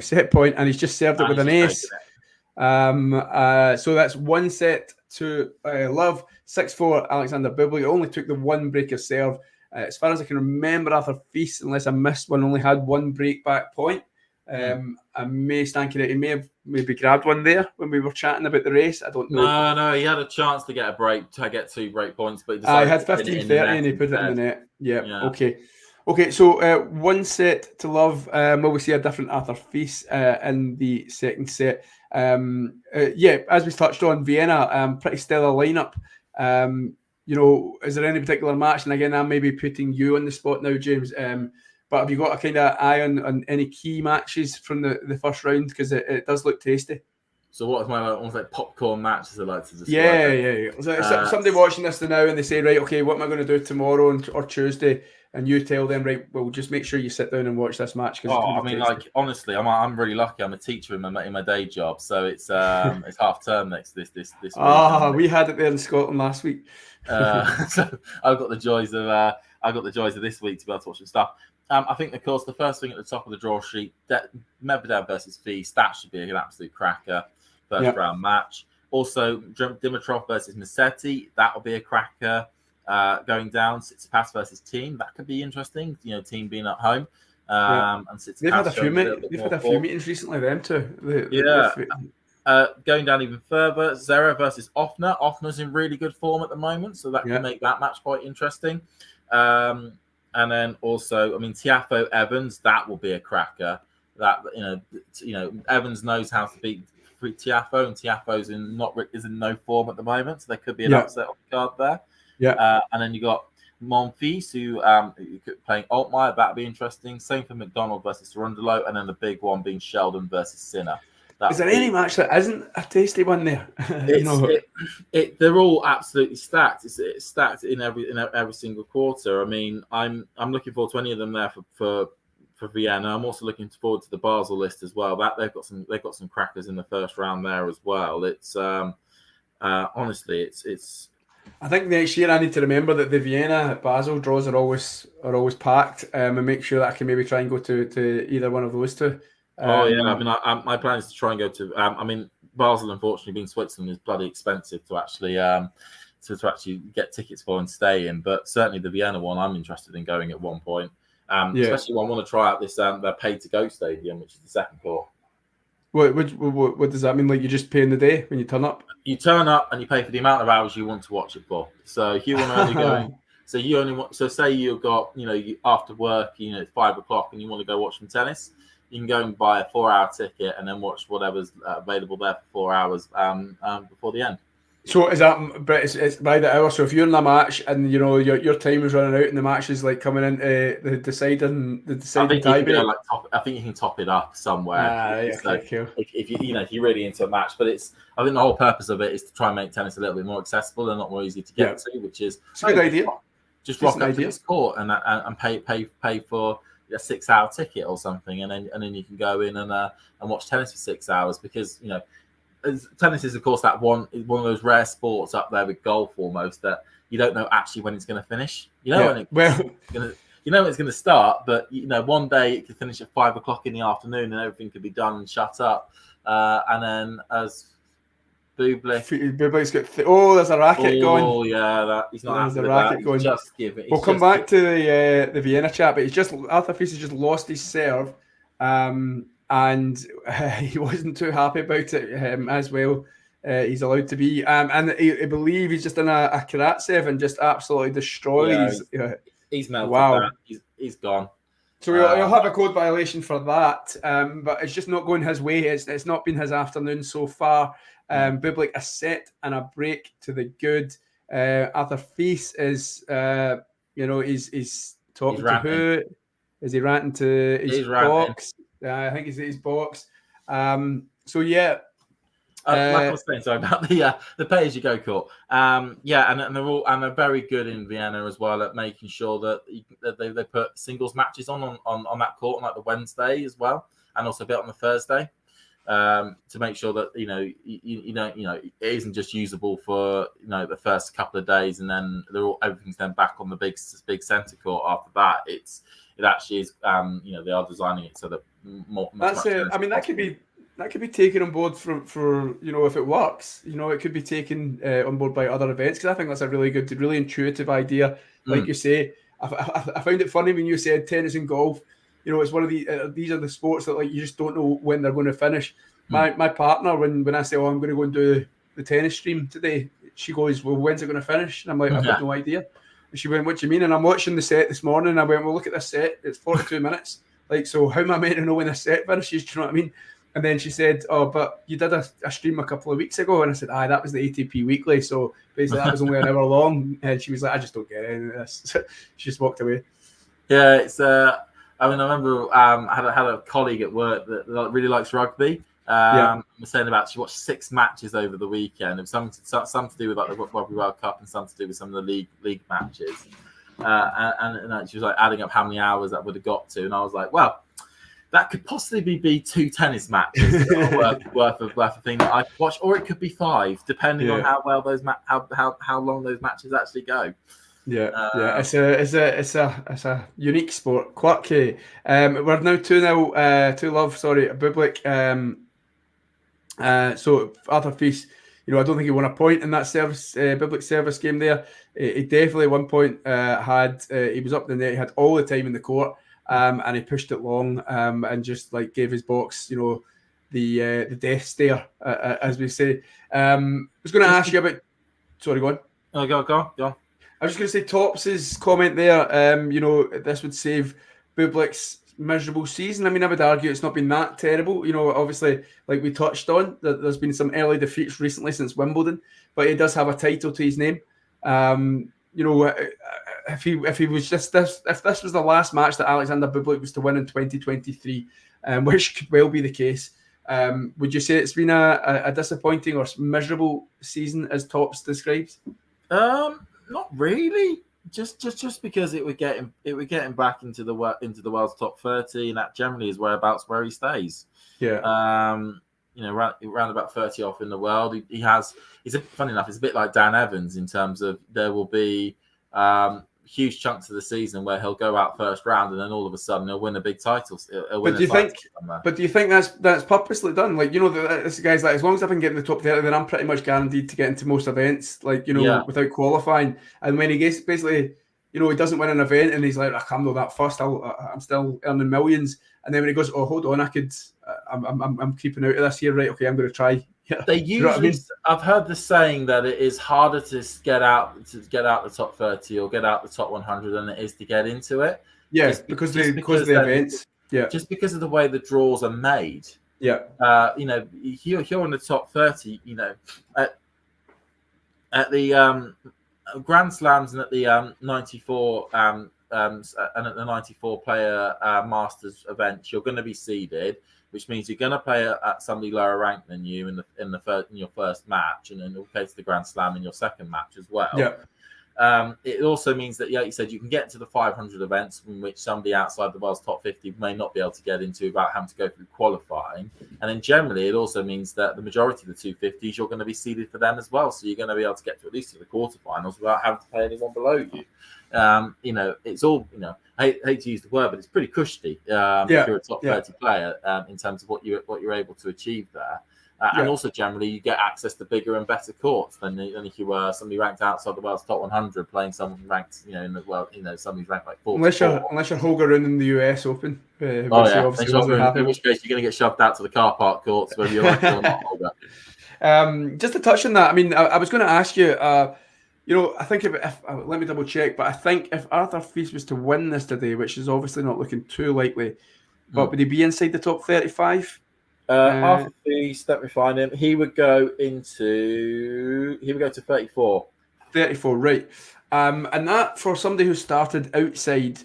set point, and he's just served it with an ace. So that's 1 set to love. 6-4 Alexander Bublik. It only took the 1 break of serve. As far as I can remember, Arthur Feast, unless I missed one, only had 1 break back point. I may stand corrected. He may have maybe grabbed one there when we were chatting about the race. I don't know. No, he had a chance to get a break, to get 2 break points, but he had 15-30 and he put it in the net. Yeah. Okay. So 1 set to love. Will we see a different Arthur Feast in the 2nd set? As we touched on, Vienna, pretty stellar lineup. Is there any particular match? And again, I'm maybe putting you on the spot now, James. But have you got a kind of eye on any key matches from the first round? Because it does look tasty. So what is my almost like popcorn match, as I like to describe it? Yeah. So somebody watching this now and they say, right, okay, what am I going to do tomorrow or Tuesday? And you tell them, right, well, just make sure you sit down and watch this match. Honestly, I'm really lucky. I'm a teacher in my day job, so it's half term next this week. We had it there in Scotland last week. So I've got the joys of this week to be able to watch some stuff. I think, of course, the first thing at the top of the draw sheet, Medvedev versus Feast, that should be an absolute cracker. First round match. Also, Dimitrov versus Musetti, that will be a cracker. Going down, Tsitsipas versus Team, that could be interesting. Team being at home. And Tsitsipas they've had a few meetings recently, them too. Going down even further, Zverev versus Offner. Offner's in really good form at the moment, so that can make that match quite interesting. And then also, Tiafoe Evans, that will be a cracker. That Evans knows how to beat Tiafoe, and Tiafoe's is in no form at the moment, so there could be an upset on the card there. And then you got Monfils, who playing Altmaier, that'd be interesting. Same for McDonald versus Cerundolo, and then the big one being Sheldon versus Sinner. Is there any match that isn't a tasty one there? They're all absolutely stacked. It's stacked in every single quarter. I'm looking forward to any of them there for Vienna. I'm also looking forward to the Basel list as well. That they've got some crackers in the first round there as well. It's honestly, it's. I think next year I need to remember that the Vienna Basel draws are always packed, and make sure that I can maybe try and go to either one of those two. My plan is to try and go to. Basel, unfortunately, being Switzerland, is bloody expensive to actually to actually get tickets for and stay in. But certainly the Vienna one, I'm interested in going at one point. Especially when I want to try out this their pay-to-go stadium, which is the second court. What does that mean? Like you just pay in the day when you turn up? You turn up and you pay for the amount of hours you want to watch it for. So if you want to only go, say you've got after work, it's 5 o'clock and you want to go watch some tennis, you can go and buy a 4-hour ticket and then watch whatever's available there for 4 hours before the end. So is that? But it's by the hour. So if you're in a match and your time is running out and the match is like coming into the deciding tiebreak, I think you can top it up somewhere. Cool. If you're really into a match, but I think the whole purpose of it is to try and make tennis a little bit more accessible and not more easy to get to, which is a good idea. Just rock up to this court and pay for a 6-hour ticket or something, and then you can go in and watch tennis for 6 hours, because tennis is, of course, that one of those rare sports up there with golf almost that you don't know actually when it's going to finish. When it's going to start, but one day it could finish at 5 o'clock in the afternoon and everything could be done and shut up. And then as Bublik's got there's a racket going. Oh yeah, he's not happy with racket that. going. Just give it. We'll come back to the Vienna chat, but Arthur Fils has just lost his serve. And he wasn't too happy about it as well. He's allowed to be. And I believe he's just done a Karatsev and just absolutely destroyed. He's melted. Wow. He's gone. So he'll have a code violation for that. But it's just not going his way. It's not been his afternoon so far. Bublik a set and a break to the good. Arthur Fils is, he's talking to who? Is he ranting to his box? I think he's at his box. Like I was saying, sorry about the pay-as-you-go court. And they're very good in Vienna as well at making sure that they put singles matches on that court on like the Wednesday as well, and also a bit on the Thursday, to make sure that it isn't just usable for the first couple of days, and then everything's then back on the big centre court after that. It actually is. They are designing it so that more. That's it. I mean, that could be taken on board for if it works. It could be taken on board by other events, because I think that's a really good, really intuitive idea. Like you say, I found it funny when you said tennis and golf. It's one of these are the sports that you just don't know when they're going to finish. My partner, when I say, I'm going to go and do the tennis stream today, she goes, well, when's it going to finish? And I'm like, I've got no idea. And she went, what do you mean? And I'm watching the set this morning, and I went, well, look at this set. It's 42 minutes. So how am I meant to know when the set finishes? Do you know what I mean? And then she said, oh, but you did a stream a couple of weeks ago. And I said, that was the ATP Weekly. So basically that was only an hour long. And she was like, I just don't get any of this. She just walked away. Yeah, it's I mean, I remember I had a colleague at work that really likes rugby. Was saying about she watched 6 matches over the weekend. It was some to do with like the Rugby World Cup and some to do with some of the league matches. And she was like adding up how many hours that would have got to, and I was like, well, that could possibly be 2 tennis matches worth of thing that I could watch, or it could be 5, depending on how well those how long those matches actually go. It's a unique sport. Quirky. We're now 2-0 2-love. Sorry, Bublik. So Arthur Feast, I don't think he won a point in that service Bublik service game there. He definitely 1 point had. He was up the net. He had all the time in the court, and he pushed it long, and just like gave his box, the death stare, as we say. I was going to ask you about. Sorry, go on. Oh, go. I was just going to say Tops's comment there. This would save Bublik's miserable season. I mean, I would argue it's not been that terrible. Obviously, like we touched on, there's been some early defeats recently since Wimbledon, but he does have a title to his name. If he was just this, if this was the last match that Alexander Bublik was to win in 2023, which could well be the case, would you say it's been a disappointing or miserable season as Tops describes? Not really. Just because it would get him back into the world's top 30, and that generally is where he stays. Yeah. Around about 30 off in the world. Funny enough, it's a bit like Dan Evans in terms of there will be huge chunks of the season where he'll go out first round and then all of a sudden he'll win a big title. Do you think that's purposely done? Like, this guy's like, as long as I can get in the top 30, then I'm pretty much guaranteed to get into most events, without qualifying. And when he gets basically, he doesn't win an event and he's like, I'm not that first, I'm still earning millions. And then when he goes, oh, hold on, I'm keeping out of this here, right? Okay, I'm going to try. Yeah. They usually, I've heard the saying that it is harder to get out the top 30 or get out the top 100 than it is to get into it. Yeah, because the events. Yeah, just because of the way the draws are made. Yeah, you're in the top 30. At the Grand Slams and at the 94 and at the 94 player Masters event, you're going to be seeded, which means you're going to play at somebody lower ranked than you in your first match, and in all cases the Grand Slam in your second match as well. Yeah. It also means that, you said you can get to the 500 events in which somebody outside the world's top 50 may not be able to get into without having to go through qualifying. And then generally, it also means that the majority of the 250s, you're going to be seeded for them as well. So you're going to be able to get to at least to the quarterfinals without having to play anyone below you. It's all, I hate to use the word, but it's pretty cushy if you're a top 30 player in terms of what you're able to achieve there. And also, generally, you get access to bigger and better courts than if you were somebody ranked outside the world's top 100 playing someone ranked, in the world, somebody's ranked like 44. Unless you're Holger in the US Open. In which case you're going to get shoved out to the car park courts whether you're like or not Holger. Just to touch on that, I mean, I was going to ask you, I think if let me double check, but I think if Arthur Feast was to win this today, which is obviously not looking too likely, but would he be inside the top 35? Arthur Feast, let me find him. He would go to 34. 34, right. And that for somebody who started outside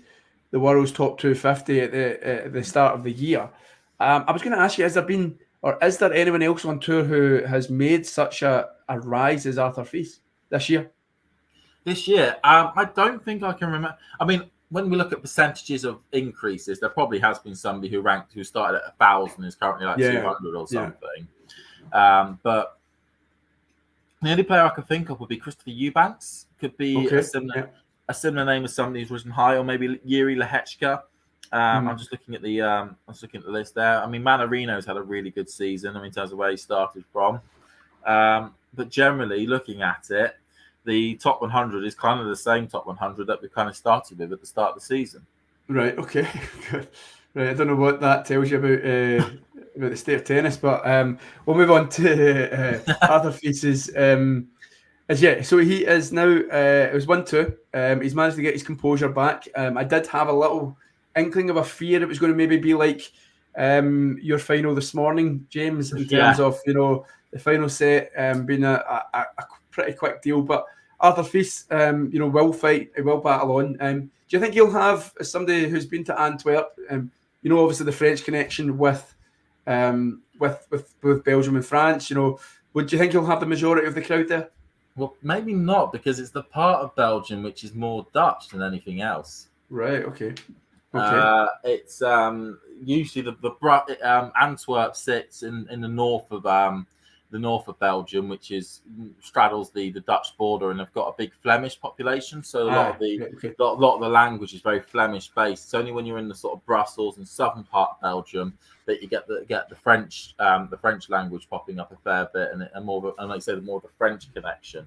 the world's top 250 at the start of the year, I was going to ask you, is there anyone else on tour who has made such a rise as Arthur Feast this year? This year, I don't think I can remember. I mean, when we look at percentages of increases, there probably has been somebody who started at 1,000 is currently like 200 or something. But the only player I can think of would be Christopher Eubanks. Could be a similar name as somebody who's risen high, or maybe Yuri Lehechka. I'm just looking at the list there. I mean, Manarino's had a really good season. In terms of where he started from. But generally, looking at it, the top 100 is kind of the same top 100 that we kind of started with at the start of the season. Right. Okay. Good. Right. I don't know what that tells you about the state of tennis, but we'll move on to Arthur Feast's. So he is now. It was 1-2. He's managed to get his composure back. I did have a little inkling of a fear it was going to maybe be like your final this morning, James, in terms of the final set being a pretty quick deal, but Arthur Feast, will fight, he will battle on. Do Do you think he'll have, as somebody who's been to Antwerp, obviously the French connection with Belgium and France, would you think he'll have the majority of the crowd there? Well, maybe not, because it's the part of Belgium which is more Dutch than anything else. Right. Okay. It's usually the Antwerp sits in the north of Belgium, which straddles the Dutch border, and they've got a big Flemish population. So a lot of the language is very Flemish based. It's only when you're in the sort of Brussels and southern part of Belgium that you get the French language popping up a fair bit, and like I said, more of the French connection.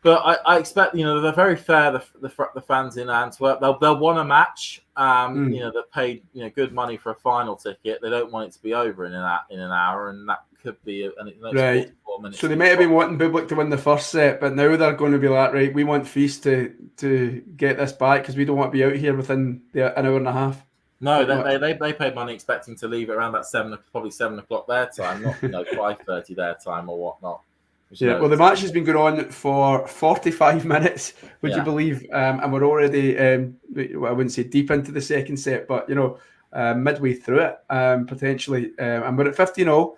But I expect, they're very fair. The fans in Antwerp, they'll want a match. That paid good money for a final ticket. They don't want it to be over in an hour, and that could be right. So they might have been wanting Bublik to win the first set, but now they're going to be like, right, we want Feast to get this back because we don't want to be out here within an hour and a half. No, they paid money expecting to leave it around that probably 7 o'clock their time, not 5:30 their time or whatnot. Yeah, well, the match has been going on for 45 minutes, would you believe? And we're already, I wouldn't say deep into the second set, but, midway through it, potentially. And we're at 15-0.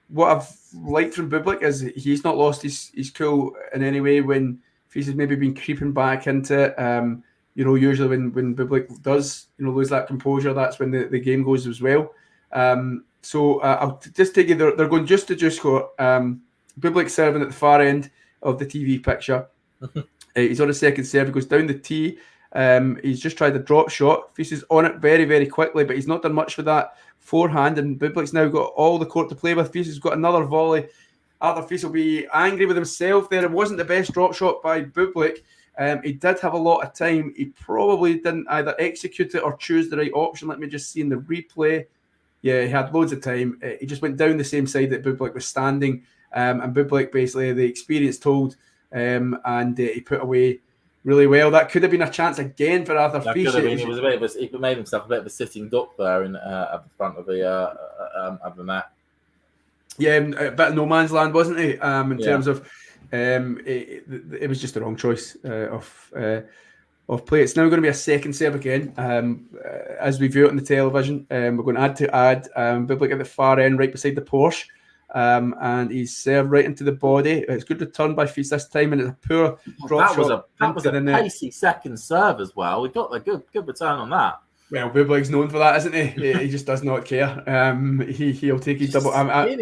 What I've liked from Bublik is he's not lost his cool in any way when he's maybe been creeping back into it. Usually when Bublik does, lose that composure, that's when the game goes as well. So I'll just take you, they're going just to juice score. Bublik serving at the far end of the TV picture. He's on a second serve. He goes down the tee. He's just tried a drop shot. Feast is on it very, very quickly, but he's not done much with that forehand. And Bublik's now got all the court to play with. Feast has got another volley. Arthur Feast will be angry with himself there. It wasn't the best drop shot by Bublik. He did have a lot of time. He probably didn't either execute it or choose the right option. Let me just see in the replay. Yeah, he had loads of time. He just went down the same side that Bublik was standing. And Bublik, basically, the experience told, and he put away really well. That could have been a chance again for Arthur Feast. He made himself a bit of a sitting duck there at the front of the net. Yeah, a bit of no man's land, wasn't he? In terms of, it was just the wrong choice of play. It's now going to be a second serve again, as we view it on the television. We're going to add Bublik at the far end, right beside the Porsche. And he's served right into the body. It's good return by Feast this time, and it's a poor drop shot. That was a pacey second serve as well. We got a good return on that. Well, Bublik's known for that, isn't he? He just does not care. He'll take his double. I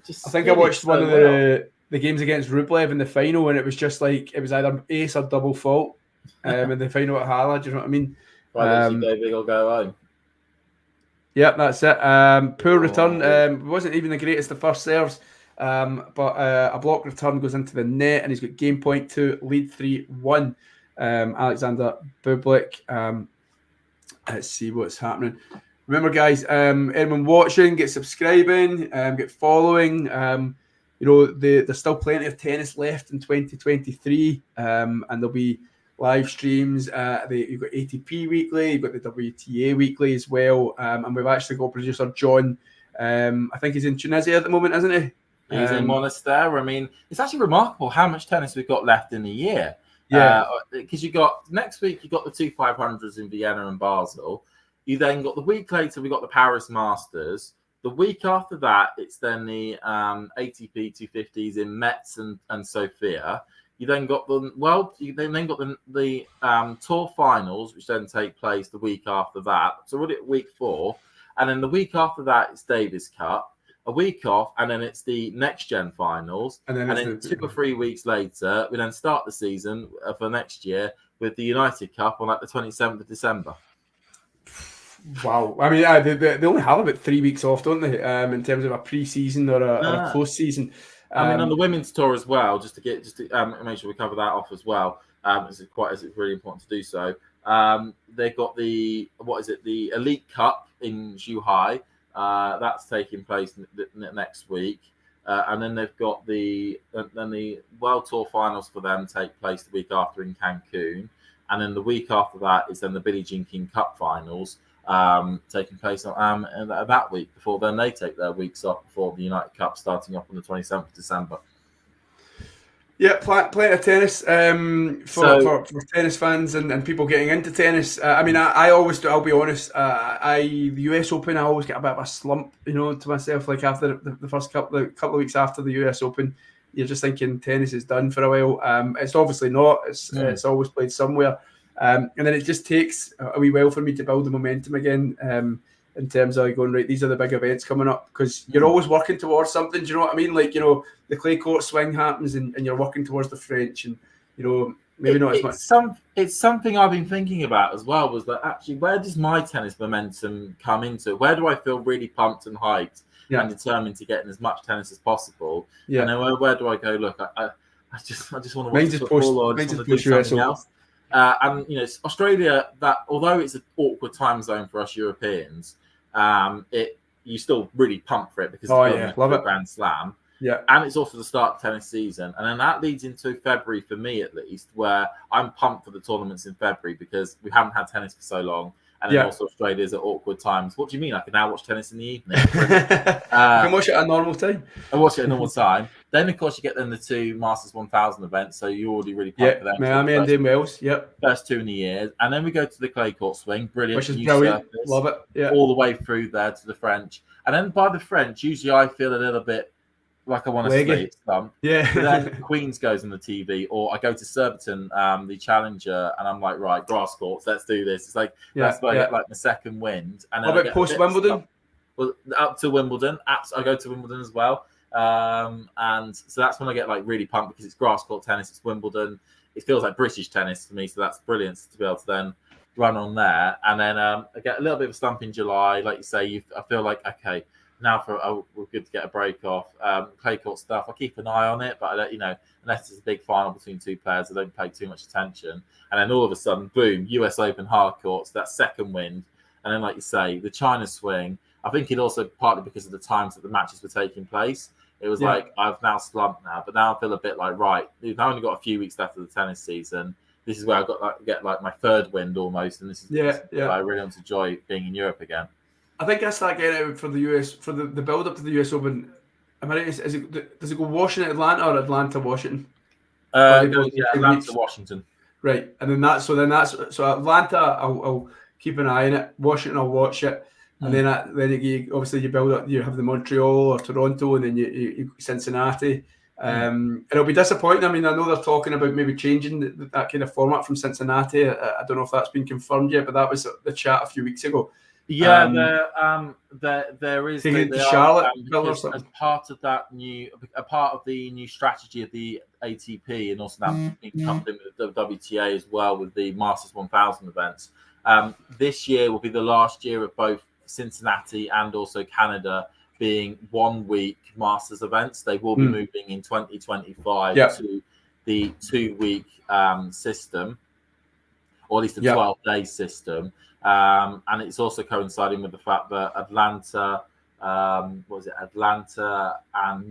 think I watched one of the games against Rublev in the final, and it was just like it was either ace or double fault in the final at Hala. Do you know what I mean? Big will go home. Yep, that's it. Poor return. Wasn't even the greatest the first serves, but a block return goes into the net, and he's got game point 2, lead 3-1. Alexander Bublik. Let's see what's happening. Remember, guys, anyone watching, get subscribing, get following. There's still plenty of tennis left in 2023, and there'll be live streams. You've got ATP weekly, you've got the WTA weekly as well, and we've actually got producer John. I think he's in Tunisia at the moment, isn't he? He's in Monastir. I mean, it's actually remarkable how much tennis we've got left in the year. Yeah, because next week you got the 2 500s in Vienna and Basel. You then got the week later we got the Paris Masters. The week after that, it's then the ATP 250s in Metz and Sofia. You then got the tour finals, which then take place the week after that. So we're at week 4, and then the week after that it's Davis Cup. A week off, and then it's the next gen finals, and then 2 or 3 weeks later we then start the season for next year with the United Cup on the 27th of December. Wow, I mean, they only have about 3 weeks off, don't they? In terms of a pre-season or a close season. I mean, on the women's tour as well, just to make sure we cover that off as well. It's really important to do so. They've got the Elite Cup in Zhuhai. That's taking place next week, and then they've got the World Tour finals for them take place the week after in Cancun, and then the week after that is then the Billie Jean King Cup finals taking place that week. Before then, they take their weeks off before the United Cup starting up on the 27th of December. Yeah, plenty of tennis for tennis fans and people getting into tennis. I mean, I always do. I'll be honest. The US Open, I always get a bit of a slump, to myself. Like after the first couple of weeks after the US Open, you're just thinking tennis is done for a while. It's obviously not. It's always played somewhere, and then it just takes a wee while for me to build the momentum again. In terms of going, right, these are the big events coming up, because you're always working towards something. Do you know what I mean? Like, the clay court swing happens and you're working towards the French, and maybe not as much. It's something I've been thinking about as well, was that actually, where does my tennis momentum come into? Where do I feel really pumped and hyped and determined to get in as much tennis as possible? And then where do I go, look, I just want to watch football, or I just want to do something else. And Australia, that although it's an awkward time zone for us Europeans, you still really pump for it, because it's love it. Grand Slam. Yeah, and it's also the start of tennis season, and then that leads into February for me, at least, where I'm pumped for the tournaments in February, because we haven't had tennis for so long, and then also Australia's at awkward times. What do you mean? I can now watch tennis in the evening. You can watch it at a normal time. I watch it at a normal time. Then, of course, you get the two Masters 1000 events, so you're already really pumped for them. Miami and Indian Wells. First two in the year, and then we go to the clay court swing. Brilliant, which is brilliant. Surface, love it. Yeah, all the way through there to the French, and then by the French, usually I feel a little bit like I want to sleep. Yeah. But then Queens goes on the TV, or I go to Surbiton, the Challenger, and I'm like, right, grass courts, let's do this. It's like that's where I get like the second wind. And then what about post Wimbledon? Well, up to Wimbledon, I go to Wimbledon as well, and so that's when I get like really pumped, because it's grass court tennis, it's Wimbledon. It feels like British tennis to me, so that's brilliant to be able to then run on there. And then I get a little bit of a slump in July, like you say. I feel like, okay, now we're good to get a break off. Clay court stuff, I keep an eye on it, but I don't, unless it's a big final between two players, I don't pay too much attention. And then all of a sudden, boom, US Open hard courts, that second wind. And then, like you say, the China swing. I think it also partly because of the times that the matches were taking place. It was like, I've now slumped now, but now I feel a bit like, right, we've only got a few weeks left of the tennis season. This is where I've got get my third wind almost, and this is where I really want to enjoy being in Europe again. I think I start getting out for the US, for the build up to the US Open. Am I right? Does it go Washington, Atlanta, or Atlanta, Washington? Atlanta, Washington. Right, and then that's Atlanta. I'll keep an eye on it. Washington, I'll watch it, and then obviously you build up. You have the Montreal or Toronto, and then you Cincinnati. And it'll be disappointing. I mean, I know they're talking about maybe changing that kind of format from Cincinnati. I don't know if that's been confirmed yet, but that was the chat a few weeks ago. Yeah, there is Charlotte as part of that part of the new strategy of the ATP, and also now being coupled in with the WTA as well, with the Masters 1000 events. This year will be the last year of both Cincinnati and also Canada being 1 week Masters events. They will be moving in 2025 to the 2 week system, or at least a 12-day system. And it's also coinciding with the fact that Atlanta and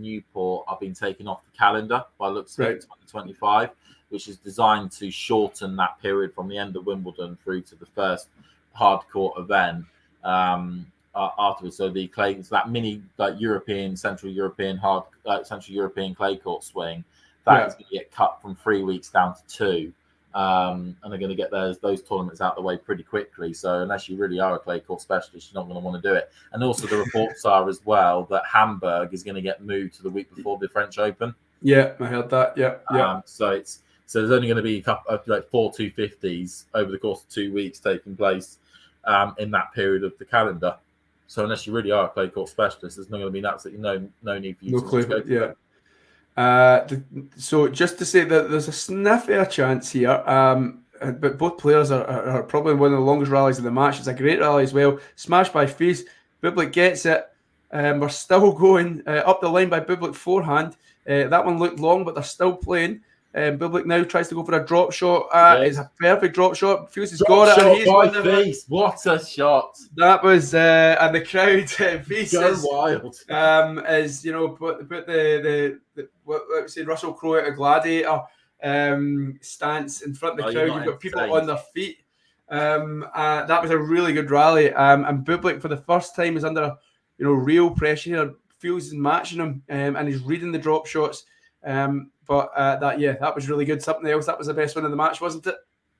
Newport are being taken off the calendar by looks of 2025, which is designed to shorten that period from the end of Wimbledon through to the first hard court event afterwards. So the clay, so that mini Central European clay court swing, that is going to get cut from 3 weeks down to 2. And they're going to get those tournaments out of the way pretty quickly. So unless you really are a clay court specialist, you're not going to want to do it. And also the reports are as well that Hamburg is going to get moved to the week before the French Open. Yeah, I heard that. Yeah. So there's only going to be a couple of 4 250s over the course of 2 weeks taking place in that period of the calendar. So unless you really are a clay court specialist, there's not going to be absolutely no need for you to go to it. So just to say that there's a sniffier chance here, but both players are probably one of the longest rallies of the match. It's a great rally as well. Smashed by Fils. Bublik gets it. We're still going up the line by Bublik forehand. That one looked long, but they're still playing. Bublik now tries to go for a drop shot. It's a perfect drop shot. Fils has got it. And he's won the Fils. What a shot! That was, and the crowd. Fils is wild. As put the what we say, Russell Crowe at a gladiator stance in front of the crowd. You've got people on their feet. That was a really good rally. And Bublik for the first time is under real pressure here. Fils is matching him, and he's reading the drop shots. But that was really good. Something else, that was the best one of the match, wasn't it?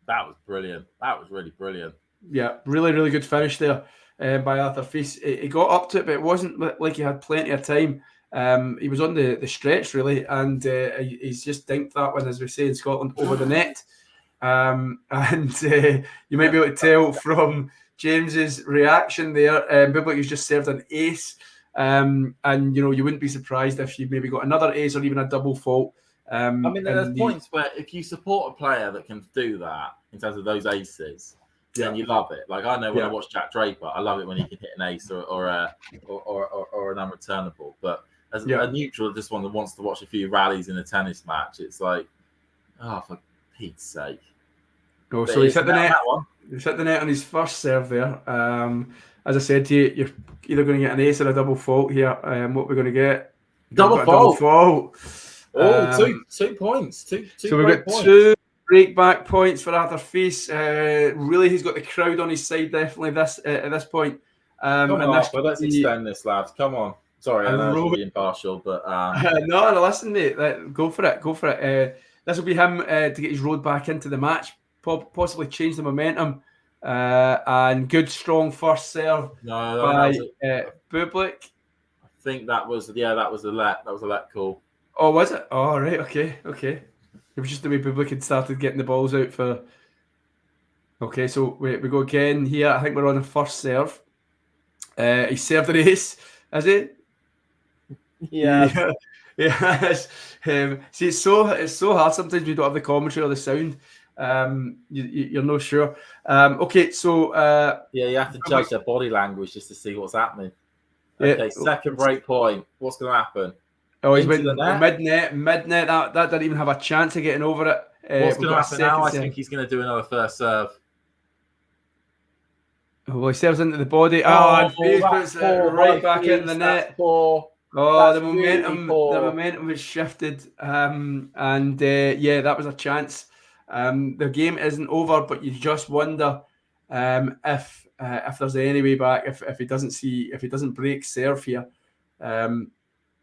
That was brilliant. That was really brilliant. Yeah, really, really good finish there by Arthur Fils. He got up to it, but it wasn't like he had plenty of time. He was on the stretch, really, and he's just dinked that one, as we say in Scotland, over the net. And you might be able to tell from James's reaction there, Bublik has just served an ace. And, you wouldn't be surprised if you maybe got another ace or even a double fault. There's points where if you support a player that can do that in terms of those aces, then you love it. Like I know when I watch Jack Draper, I love it when he can hit an ace or an unreturnable. But as a neutral, just one that wants to watch a few rallies in a tennis match, it's like, oh, for Pete's sake. Oh, so he's hit the net. He's hit the net on his first serve there. As I said to you, you're either going to get an ace or a double fault here. What we're going to get? Double fault. Oh, 2 points. Two so we've got points. 2 break-back points for Arthur Fils. Really, he's got the crowd on his side, definitely, at this point. Come on, Arthur, let's extend this, lads. Come on. Sorry, I know I'm being impartial, but... No, listen, mate. Go for it. This will be him to get his road back into the match, possibly change the momentum. And good, strong first serve by Bublik. I think that was a let call. Oh, was it? Oh, right. Okay. It was just the way Bublik had started getting the balls out for. Okay, so we go again here. I think we're on the first serve. He served an ace, is it? Yeah. Yes. See, it's so hard sometimes when you don't have the commentary or the sound. You're not sure. Okay, so you have to judge their body language just to see what's happening. Okay, second break point. What's going to happen? Oh, he's went mid-net. That didn't even have a chance of getting over it. What's going to happen now? I think he's going to do another first serve. Well, he serves into the body. And Fils puts it right back into the net. The momentum was shifted. That was a chance. The game isn't over, but you just wonder if there's any way back. If he doesn't break serve here.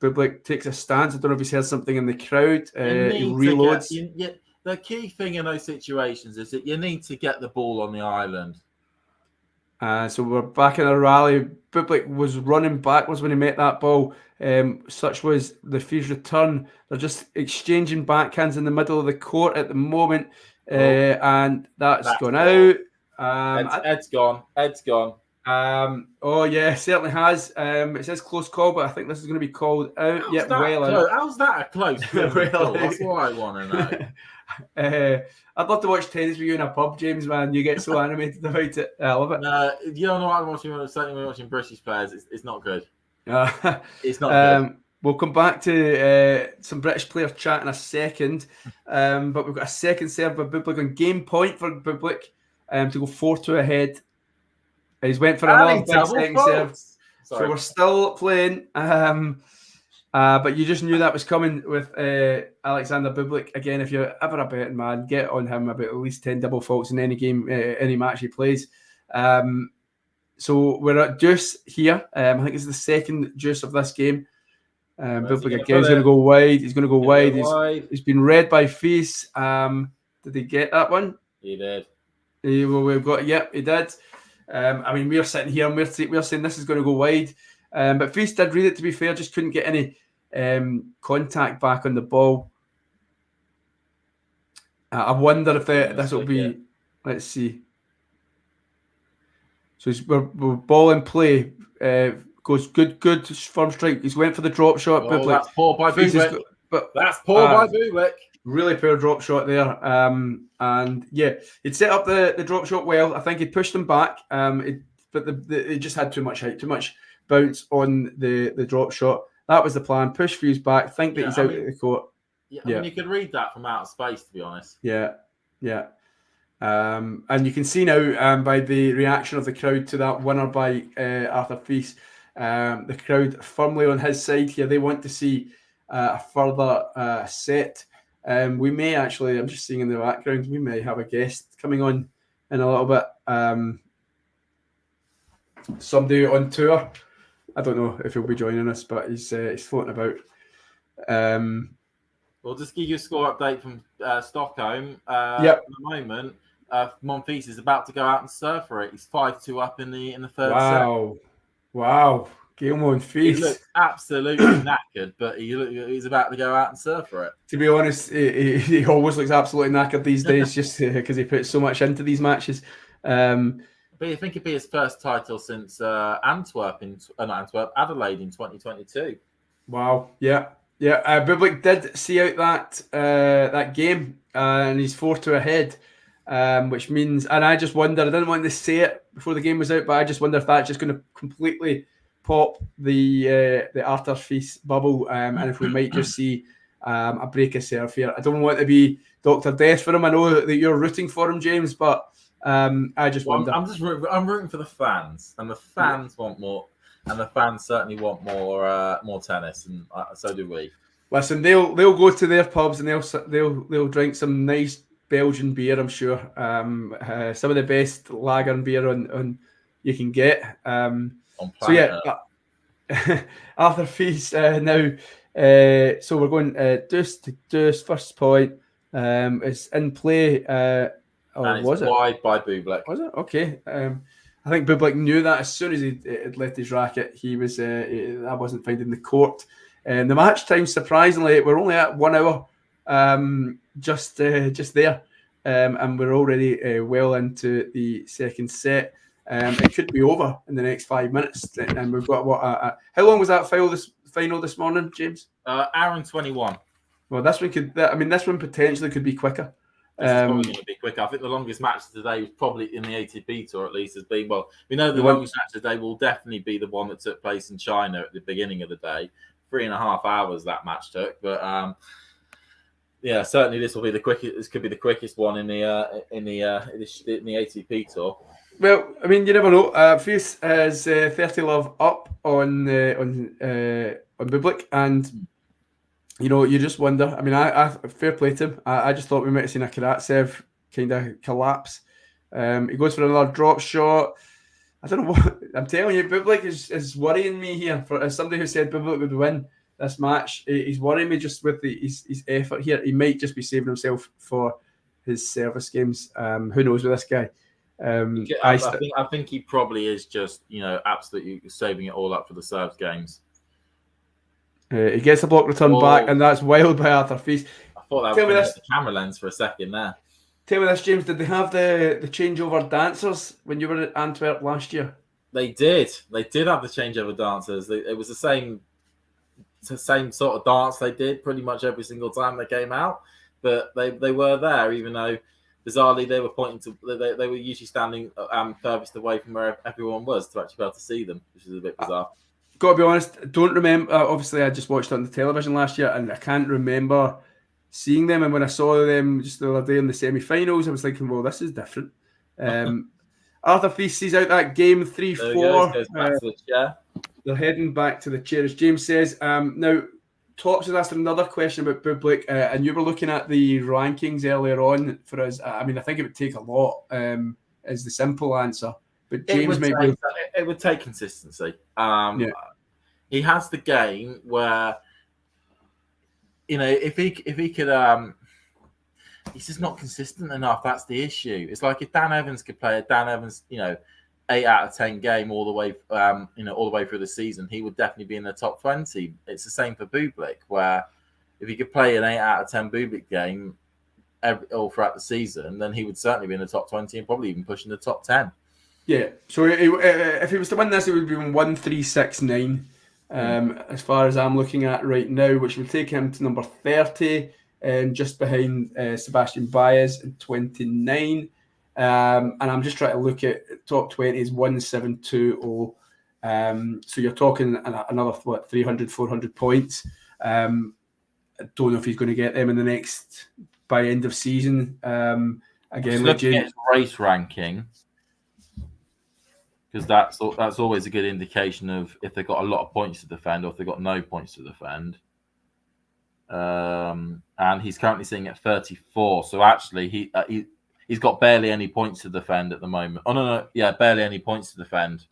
Bublik takes a stance. I don't know if he's heard something in the crowd. He reloads. The key thing in those situations is that you need to get the ball on the island. So we're back in a rally. Bublik was running backwards when he met that ball. Such was the Fils return. They're just exchanging backhands in the middle of the court at the moment. And that's gone out. Ed's gone. Certainly has. It says close call, but I think this is going to be called out. How's that a close call? That's what I want to know. I'd love to watch tennis with you in a pub, James, man. You get so animated about it. I love it. You don't know what I'm watching. Certainly when I'm watching British players, it's not good. It's not good. We'll come back to some British player chat in a second. But we've got a second serve by Bublik on game point for Bublik to go 4-2 ahead. He's went for another big second serve. Sorry. So we're still playing. But you just knew that was coming with Alexander Bublik. Again, if you're ever a betting man, get on him about at least 10 double faults in any game, any match he plays. So we're at deuce here. I think it's the second deuce of this game. Bublik again is going to go wide. He's going to go wide. He's been read by Fils. Did he get that one? He did. He did. We're sitting here and we're saying this is going to go wide. But Fils did read it, to be fair, just couldn't get any contact back on the ball. I wonder if this will be... Let's see. So we're ball in play. Goes good firm strike. He's went for the drop shot. Bublik. That's poor by Bublik. That's poor by Bublik. Really poor drop shot there. He'd set up the drop shot well. I think he pushed him back. He just had too much height, too much bounce on the drop shot. That was the plan. Push Fils back. Think that he's out of the court. You could read that from out of space, to be honest. Yeah. And you can see now by the reaction of the crowd to that winner by Arthur Fils, the crowd firmly on his side here. They want to see a further set. We may actually, I'm just seeing in the background, we may have a guest coming on in a little bit. Somebody on tour. I don't know if he'll be joining us, but he's floating about. We'll just give you a score update from Stockholm. Yep. At the moment, Monfils is about to go out and serve for it. He's 5-2 up in the third set. Wow. Gilmore and He face. looks absolutely knackered, but he's about to go out and serve for it. To be honest, he always looks absolutely knackered these days, just because he puts so much into these matches. But I think it'd be his first title since Adelaide in 2022. Wow. Yeah. Bublik did see out that game, and he's 4-2 ahead, which means, and I just wonder, I didn't want to say it before the game was out, but I just wonder if that's just going to completely pop the Arthur Feast bubble, and if we might just see a break of serve here. I don't want to be Dr. Death for him. I know that you're rooting for him, James, but I just wonder. I'm rooting for the fans, and the fans want more, and the fans certainly want more tennis, and so do we. Listen, they'll go to their pubs and they'll drink some nice Belgian beer, I'm sure. Some of the best lager and beer on you can get. So yeah, Arthur Feast now. So we're going Deuce first point. It's in play. And it's wide by Bublik. Was it? Okay. I think Bublik knew that as soon as he had left his racket. He was I wasn't finding the court. And the match time, surprisingly, we're only at 1 hour, just there, and we're already well into the second set. It could be over in the next 5 minutes, and we've got how long was that final this morning, James? Hour and 21. Well, this one potentially could be quicker. This is probably going to be quicker. I think the longest match today was probably in the ATP Tour, at least, has been. Well, we know the longest match today will definitely be the one that took place in China at the beginning of the day. 3.5 hours that match took, but yeah, certainly this will be the quickest. This could be the quickest one in the ATP Tour. Well, I mean, you never know. Face is 30 love up on Bublik, and you know, you just wonder. I mean, I fair play to him. I just thought we might have seen a Karatsev kind of collapse. He goes for another drop shot. I don't know what I'm telling you. Bublik is worrying me here. As somebody who said Bublik would win this match, he's worrying me just with his effort here. He might just be saving himself for his service games. Who knows with this guy? I think he probably is just, absolutely saving it all up for the serves games. He gets the block return back, and that's wild by Arthur Feast. I thought that was the camera lens for a second there. Tell me this, James. Did they have the changeover dancers when you were at Antwerp last year? They did. They did have the changeover dancers. It was the same sort of dance they did pretty much every single time they came out. But they were there, even though bizarrely they were pointing to. They were usually standing furthest away from where everyone was to actually be able to see them, which is a bit bizarre. Got to be honest, don't remember. Obviously, I just watched it on the television last year, and I can't remember seeing them. And when I saw them just the other day in the semi-finals, I was thinking, well, this is different. Arthur Feast sees out that game 3-4. Goes back to the chair. They're heading back to the chair, as James says. Now, Tops has asked another question about Bublik, and you were looking at the rankings earlier on for us. I mean, I think it would take a lot, is the simple answer. But James it would take consistency. He has the game where, if he could, he's just not consistent enough. That's the issue. It's like if Dan Evans could play a Dan Evans, 8 out of 10 game all the way, all the way through the season, he would definitely be in the top 20. It's the same for Bublik, where if he could play an 8 out of 10 Bublik game all throughout the season, then he would certainly be in the top 20 and probably even pushing the top 10. Yeah, so if he was to win this, it would be 1-3-6-9, as far as I'm looking at right now, which would take him to number 30, just behind Sebastian Baez at 29. And I'm just trying to look at top 20 is 1-7-2-0. So you're talking another 300, 400 points. I don't know if he's going to get them in the next by end of season. Again, looking at his race ranking, because that's always a good indication of if they've got a lot of points to defend or if they've got no points to defend. And he's currently sitting at 34. So actually, he's got barely any points to defend at the moment. Oh no, barely any points to defend.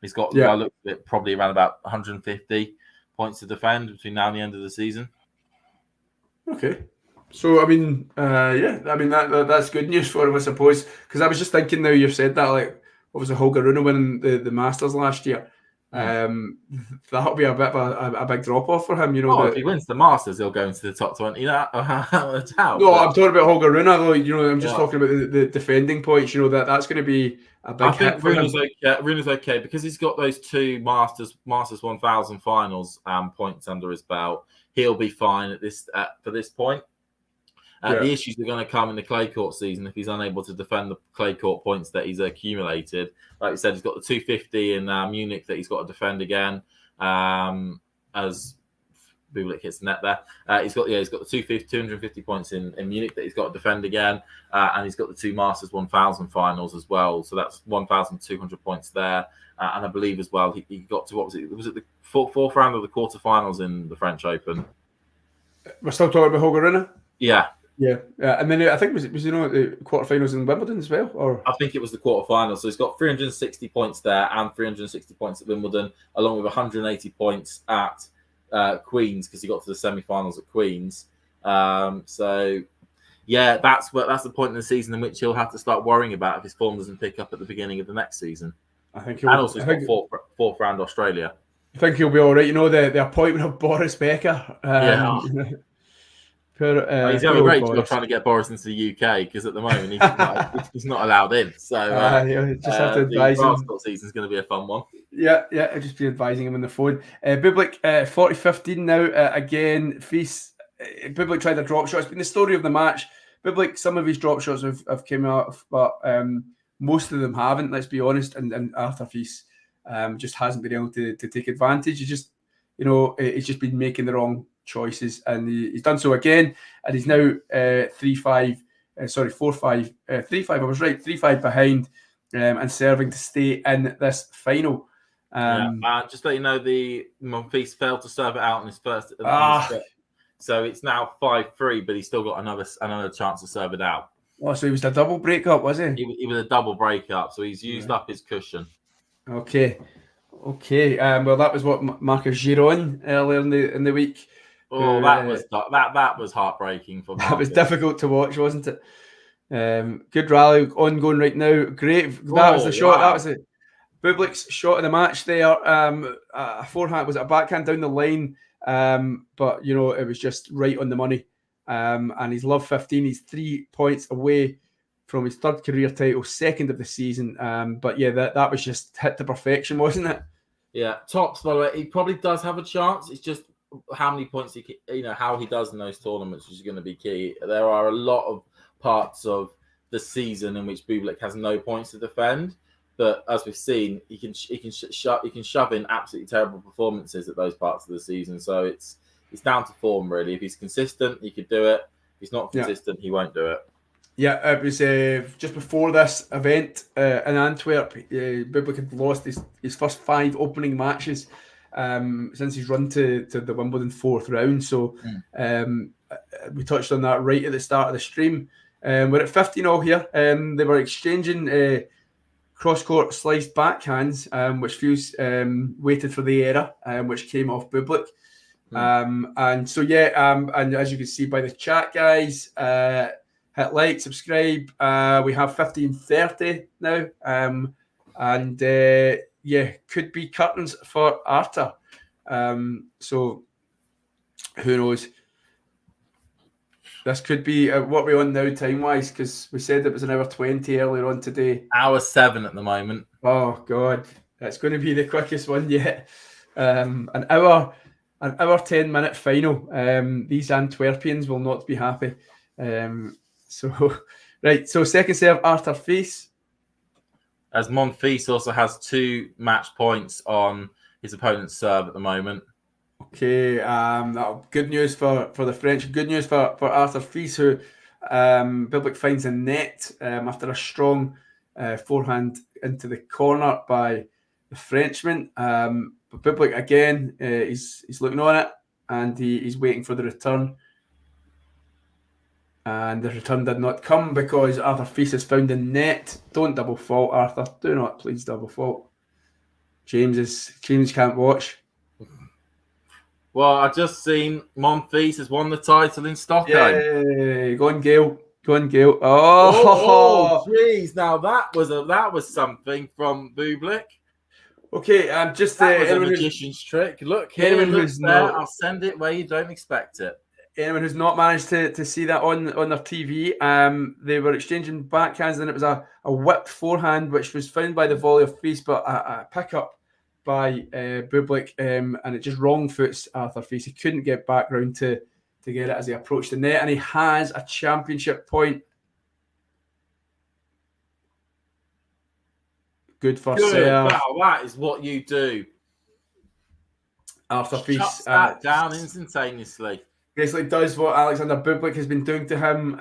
He's got I looked at it, probably around about 150 points to defend between now and the end of the season. Okay. So, I mean, that's good news for him, I suppose. Because I was just thinking now you've said that, like, what was the Holger Rune winning the Masters last year? That'll be a bit of a big drop off for him, you know. If he wins the Masters, he'll go into the top 20. That's how. No, I'm talking about Holger Rune, though. You know, I'm just talking about the defending points. You know that's going to be a big hit for him. Rune's okay because he's got those 2 Masters 1000 finals points under his belt. He'll be fine for this point. The issues are going to come in the clay court season if he's unable to defend the clay court points that he's accumulated. Like you said, he's got the 250 in Munich that he's got to defend again. As Bublik hits the net there, he's got the 250 points in Munich that he's got to defend again, and he's got the 2 Masters 1000 finals as well. So that's 1,200 points there. And I believe as well he got to, what was it? Was it the fourth round of the quarterfinals in the French Open? We're still talking about Holger Rune? Yeah. Yeah, and then I think was the quarterfinals in Wimbledon as well, or I think it was the quarterfinals. So he's got 360 points there and 360 points at Wimbledon, along with 180 points at Queens because he got to the semi-finals at Queens. So yeah, that's the point in the season in which he'll have to start worrying about if his form doesn't pick up at the beginning of the next season. I think and also he's got fourth round Australia. I think he'll be all right. You know the appointment of Boris Becker. He's having a great job trying to get Boris into the UK because at the moment he's not allowed in. So just have to advise him. The season is going to be a fun one. Yeah, I'll just be advising him on the phone. Bublik 40-15 now. Again, Feast. Bublik tried a drop shot. It's been the story of the match. Bublik, some of his drop shots have come out, but most of them haven't. Let's be honest. And Arthur Feast just hasn't been able to take advantage. He's just been making the wrong choices, and he's done so again, and he's now 4-5, 3-5. I was right, 3-5 behind, and serving to stay in this final. Just let you know, the Monfils failed to serve it out in his first. So it's now 5-3, but he's still got another chance to serve it out. Oh, so he was a double breakup, was he? He was a double breakup, so he's used up his cushion. Okay. Well, that was what Marcus Giron earlier in the week. Oh, that was heartbreaking for Marcus. That was difficult to watch, wasn't it? Good rally ongoing right now. Great. That was the shot. Wow. That was it. Bublik's shot of the match there. A forehand, was it a backhand down the line? But it was just right on the money. And he's love 15. He's 3 points away from his 3rd career title, 2nd of the season. But yeah, that was just hit to perfection, wasn't it? Yeah, tops. By the way, he probably does have a chance. It's just how many points how he does in those tournaments is going to be key. There are a lot of parts of the season in which Bublik has no points to defend, but as we've seen, he can shove in absolutely terrible performances at those parts of the season. So it's down to form really. If he's consistent, he could do it. If he's not consistent, he won't do it. Yeah, it was just before this event in Antwerp. Bublik had lost his first 5 opening matches since he's run to the Wimbledon 4th round. So we touched on that right at the start of the stream. We're at 15-all here. They were exchanging cross-court sliced backhands, which feels waited for the error, which came off Bublik. And so and as you can see by the chat, guys, hit like, subscribe. We have 15:30 now, and could be curtains for Arthur. So who knows? This could be what we're on now time-wise, because we said it was an hour 20 earlier on today. Hour 7 at the moment. Oh God, it's going to be the quickest one yet. An hour 10-minute final. These Antwerpians will not be happy. So second serve, Arthur Feast. As Monfils also has 2 match points on his opponent's serve at the moment. Okay, good news for the French. Good news for Arthur Feast, who Bublik finds a net after a strong forehand into the corner by the Frenchman. But Bublik again, he's looking on it, and he's waiting for the return. And the return did not come because Arthur Feast has found the net. Don't double fault, Arthur. Do not please double fault. James can't watch. Well, I just seen Monfils has won the title in Stockholm. Yay! Go on, Gail. Go on, Gail. Oh, jeez! Now that was something from Bublik. Okay, just That was a anyone magician's trick. Look here, anyone look who's there. not I'll send it where you don't expect it. anyone who's not managed to see that on their TV, they were exchanging backhands, and it was a whipped forehand, which was found by the volley of Feast, but a pick up by Bublik, and it just wrong foots Arthur Feast. He couldn't get back round to get it as he approached the net, and he has a championship point. Good first serve. Wow, that is what you do. Arthur Feast shuts that down instantaneously. Basically does what Alexander Bublik has been doing to him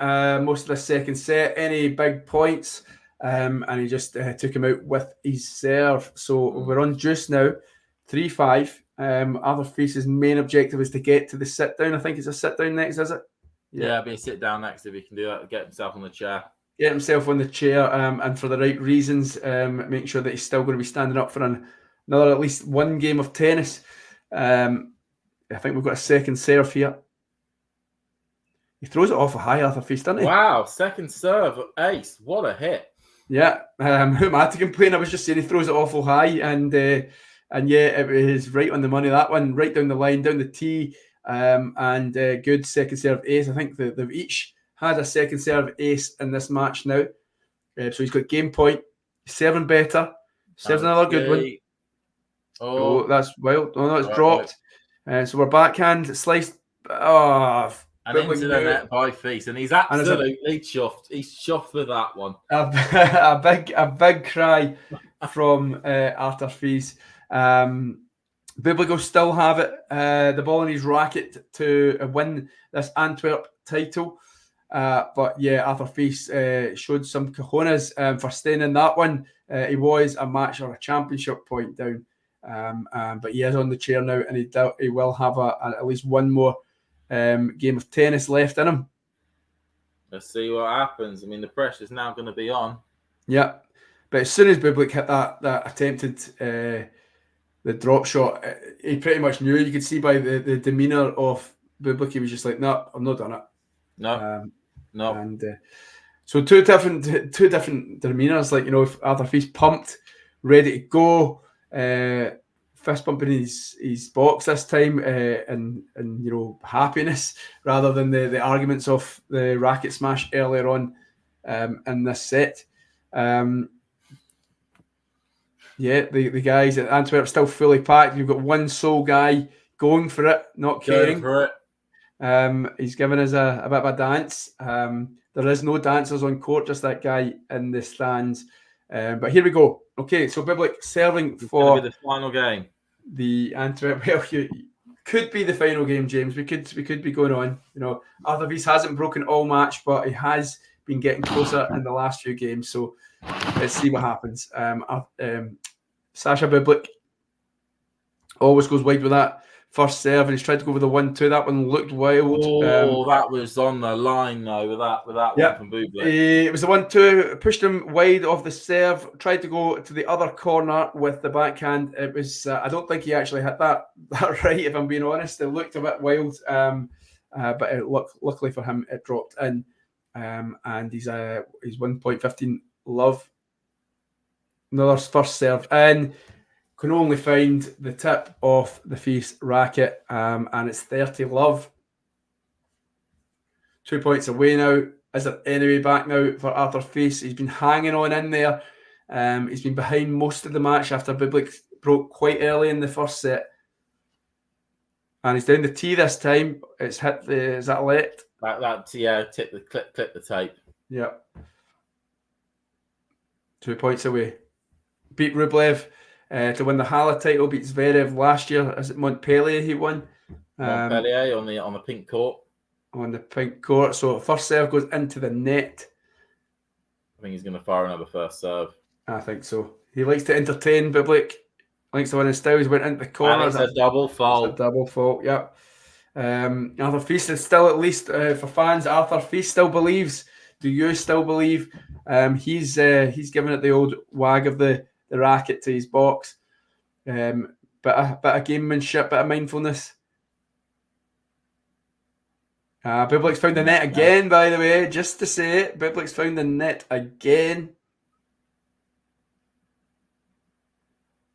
most of the second set. Any big points, and he just took him out with his serve. So we're on juice now, 3-5. Arthur Feast's main objective is to get to the sit down. I think it's a sit down next, is it? Yeah, be a sit down next if he can do that. Get himself on the chair. Get himself on the chair, and for the right reasons. Make sure that he's still going to be standing up for another at least one game of tennis. I think we've got a second serve here. He throws it awful high, Arthur Feast, doesn't he? Wow, second serve, ace. What a hit. Yeah, who am I to complain? I was just saying he throws it awful high, and yeah, it was right on the money, that one, right down the line, down the tee, and good second serve ace. I think they've each had a second serve ace in this match now. So he's got game point, serving better, serves another good one. Oh, that's wild. Oh, no, it's dropped. So we're backhand, sliced. Oh, and into the net by Feast, and he's absolutely chuffed. He's chuffed with that one. A big cry from Arthur Feast. Bublik will still have it, the ball in his racket to win this Antwerp title. But yeah, Arthur Feast showed some cojones for staying in that one. He was a match or a championship point down. But he is on the chair now, and he will have at least one more game of tennis left in him. Let's see what happens. I mean, the pressure's now going to be on. Yeah, but as soon as Bublik hit that attempted the drop shot, he pretty much knew. You could see by the demeanour of Bublik, he was just like, "No, I'm not done it." No. And so two different demeanours. Like, if Arthur Feast pumped, ready to go, fist bumping his box this time, and happiness rather than the arguments of the racket smash earlier on in this set. The guys at Antwerp still fully packed. You've got one sole guy going for it, not caring. He's given us a bit of a dance. There is no dancers on court, just that guy in the stands. But here we go. Okay, so Bublik serving for the final game. The Antwerp. Well, could be the final game, James. We could be going on. Arthur Feast hasn't broken all match, but he has been getting closer in the last few games. So let's see what happens. Sasha Bublik always goes wide with that first serve, and he's tried to go with the 1-2. That one looked wild. That was on the line though with that one from Bublik. It was the 1-2, pushed him wide of the serve, tried to go to the other corner with the backhand. It was I don't think he actually hit that right, if I'm being honest. It looked a bit wild, but luckily for him it dropped in, and he's 1.15 love. Another first serve in. Can only find the tip of the Feast racket, and it's 30 love. 2 points away now. Is there any way back now for Arthur Feast? He's been hanging on in there. He's been behind most of the match after Bublik broke quite early in the first set. And he's down the tee this time. It's hit is that left? Clip the tape. Yeah. 2 points away. Beat Rublev to win the Hala title. Beats Zverev last year. Is it Montpellier he won? Montpellier on the pink court. On the pink court. So first serve goes into the net. I think he's going to fire another first serve. I think so. He likes to entertain Bublik. Likes to win his style. He's went into the corner. And it's a double fault. It's a double fault, yeah. Arthur Feast is still, at least for fans, Arthur Feast still believes. Do you still believe? He's given it the old wag of the racket to his box. Bit of gamemanship, bit of mindfulness. Bublik's found the net again, by the way, just to say it. Bublik's found the net again.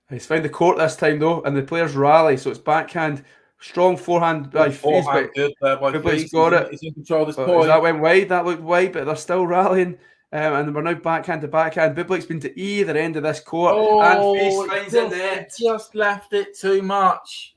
He's found the court this time, though, and the players rally, so it's backhand. Strong forehand by Fees, but good there by Bublik's Fees. got it. He's in control of this point. That went wide. That looked wide, but they're still rallying. And we're now backhand to backhand. Bublik's been to either end of this court. And Fees finds the net. Just left it too much.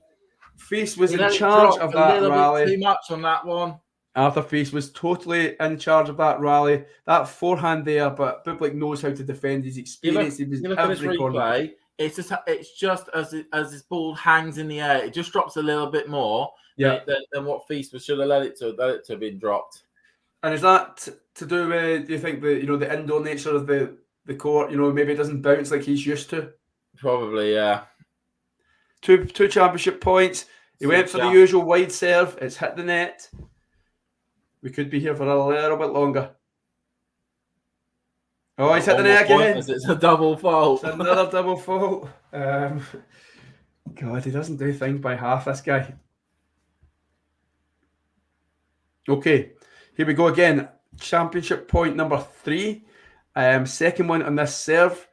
Fees was in charge of that rally. Too much on that one. Arthur Fees was totally in charge of that rally. That forehand there, but Bublik knows how to defend his experience. You look at this replay. It's just as this ball hangs in the air, it just drops a little bit more than what Feast should have let it to have been dropped. And is that to do with, do you think, the indoor nature of the court? Maybe it doesn't bounce like he's used to. Probably, yeah. Two championship points. He went for the usual wide serve. It's hit the net. We could be here for a little bit longer. Oh, he's hit the net again. It's a double fault. It's another double fault. God, he doesn't do things by half, this guy. Okay, here we go again. Championship point number 3. Second one on this serve.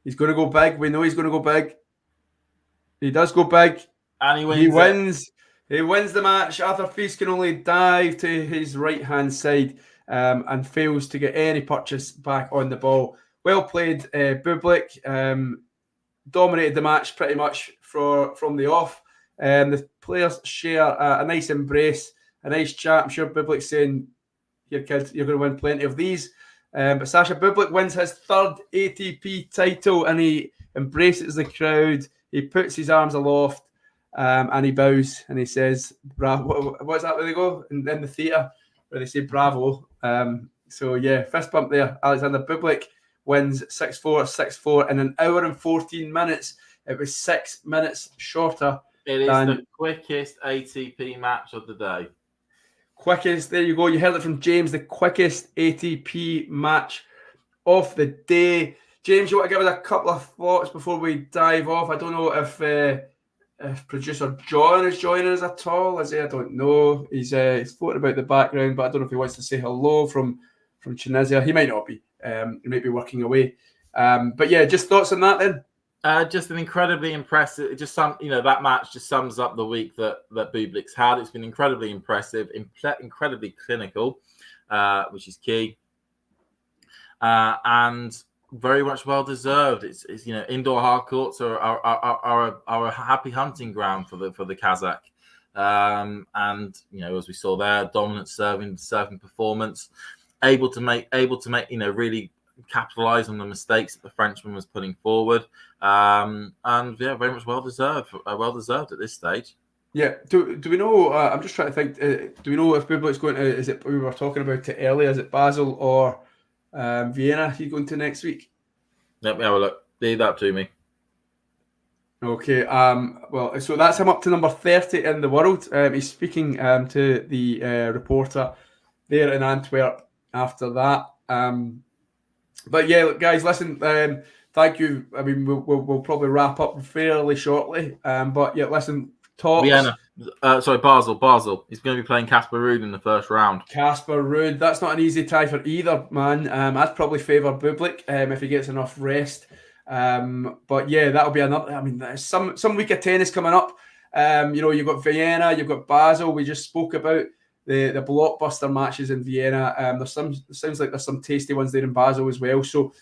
He's going to go big. We know he's going to go big. He does go big. And he wins. He wins. He wins the match. Arthur Feast can only dive to his right-hand side and fails to get any purchase back on the ball. Well played, Bublik. Dominated the match pretty much from the off. The players share a nice embrace, a nice chat. I'm sure Bublik's saying, "Here, kid, you're going to win plenty of these." But Sasha Bublik wins his 3rd ATP title, and he embraces the crowd. He puts his arms aloft. And he bows and he says, "Bravo!" What's that where they go in the theatre where they say "Bravo"? So yeah, fist bump there. Alexander Bublik wins 6-4, 6-4 in an hour and 14 minutes. It was 6 minutes shorter. It is the quickest ATP match of the day. Quickest. There you go. You heard it from James. The quickest ATP match of the day. James, you want to give us a couple of thoughts before we dive off? I don't know if producer John is joining us at all. I don't know. He's floating about the background, but I don't know if he wants to say hello from Tunisia. He might not be. He might be working away. But yeah, just thoughts on that then. Just an incredibly impressive. That match just sums up the week that Bublik's had. It's been incredibly impressive, incredibly clinical, which is key, and very much well deserved. It's indoor hard courts are a happy hunting ground for the Kazakh, and as we saw there, dominant serving performance, able to make really capitalize on the mistakes that the Frenchman was putting forward, and yeah, very much well deserved at this stage. Yeah. Do we know? I'm just trying to think. Do we know if Bublik's going to? Is it, we were talking about it earlier? Is it Basel or Vienna he's going to next week? Let me have a look. Leave that to me. Okay. Well, so that's him up to number 30 in the world. He's speaking to the reporter there in Antwerp after that. But yeah, look, guys, listen. Thank you. I mean, we'll probably wrap up fairly shortly. But yeah, listen. Vienna. Basel. He's going to be playing Casper Ruud in the first round. Casper Ruud. That's not an easy tie for either man. I'd probably favour Bublik if he gets enough rest. But yeah, that'll be another. I mean, there's some week of tennis coming up. You've got Vienna, you've got Basel. We just spoke about the blockbuster matches in Vienna. Sounds like there's some tasty ones there in Basel as well. So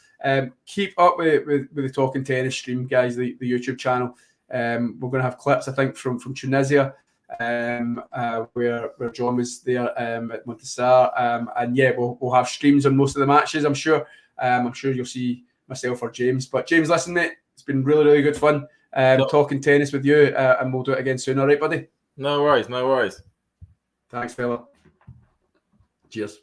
keep up with the Talking Tennis stream, guys. The YouTube channel. We're going to have clips, I think, from Tunisia, where John was there at Montassar, and yeah, we'll have streams on most of the matches. I'm sure you'll see myself or James. But James, listen, mate, it's been really, really good fun talking tennis with you, and we'll do it again soon. All right, buddy? No worries. Thanks, fella. Cheers.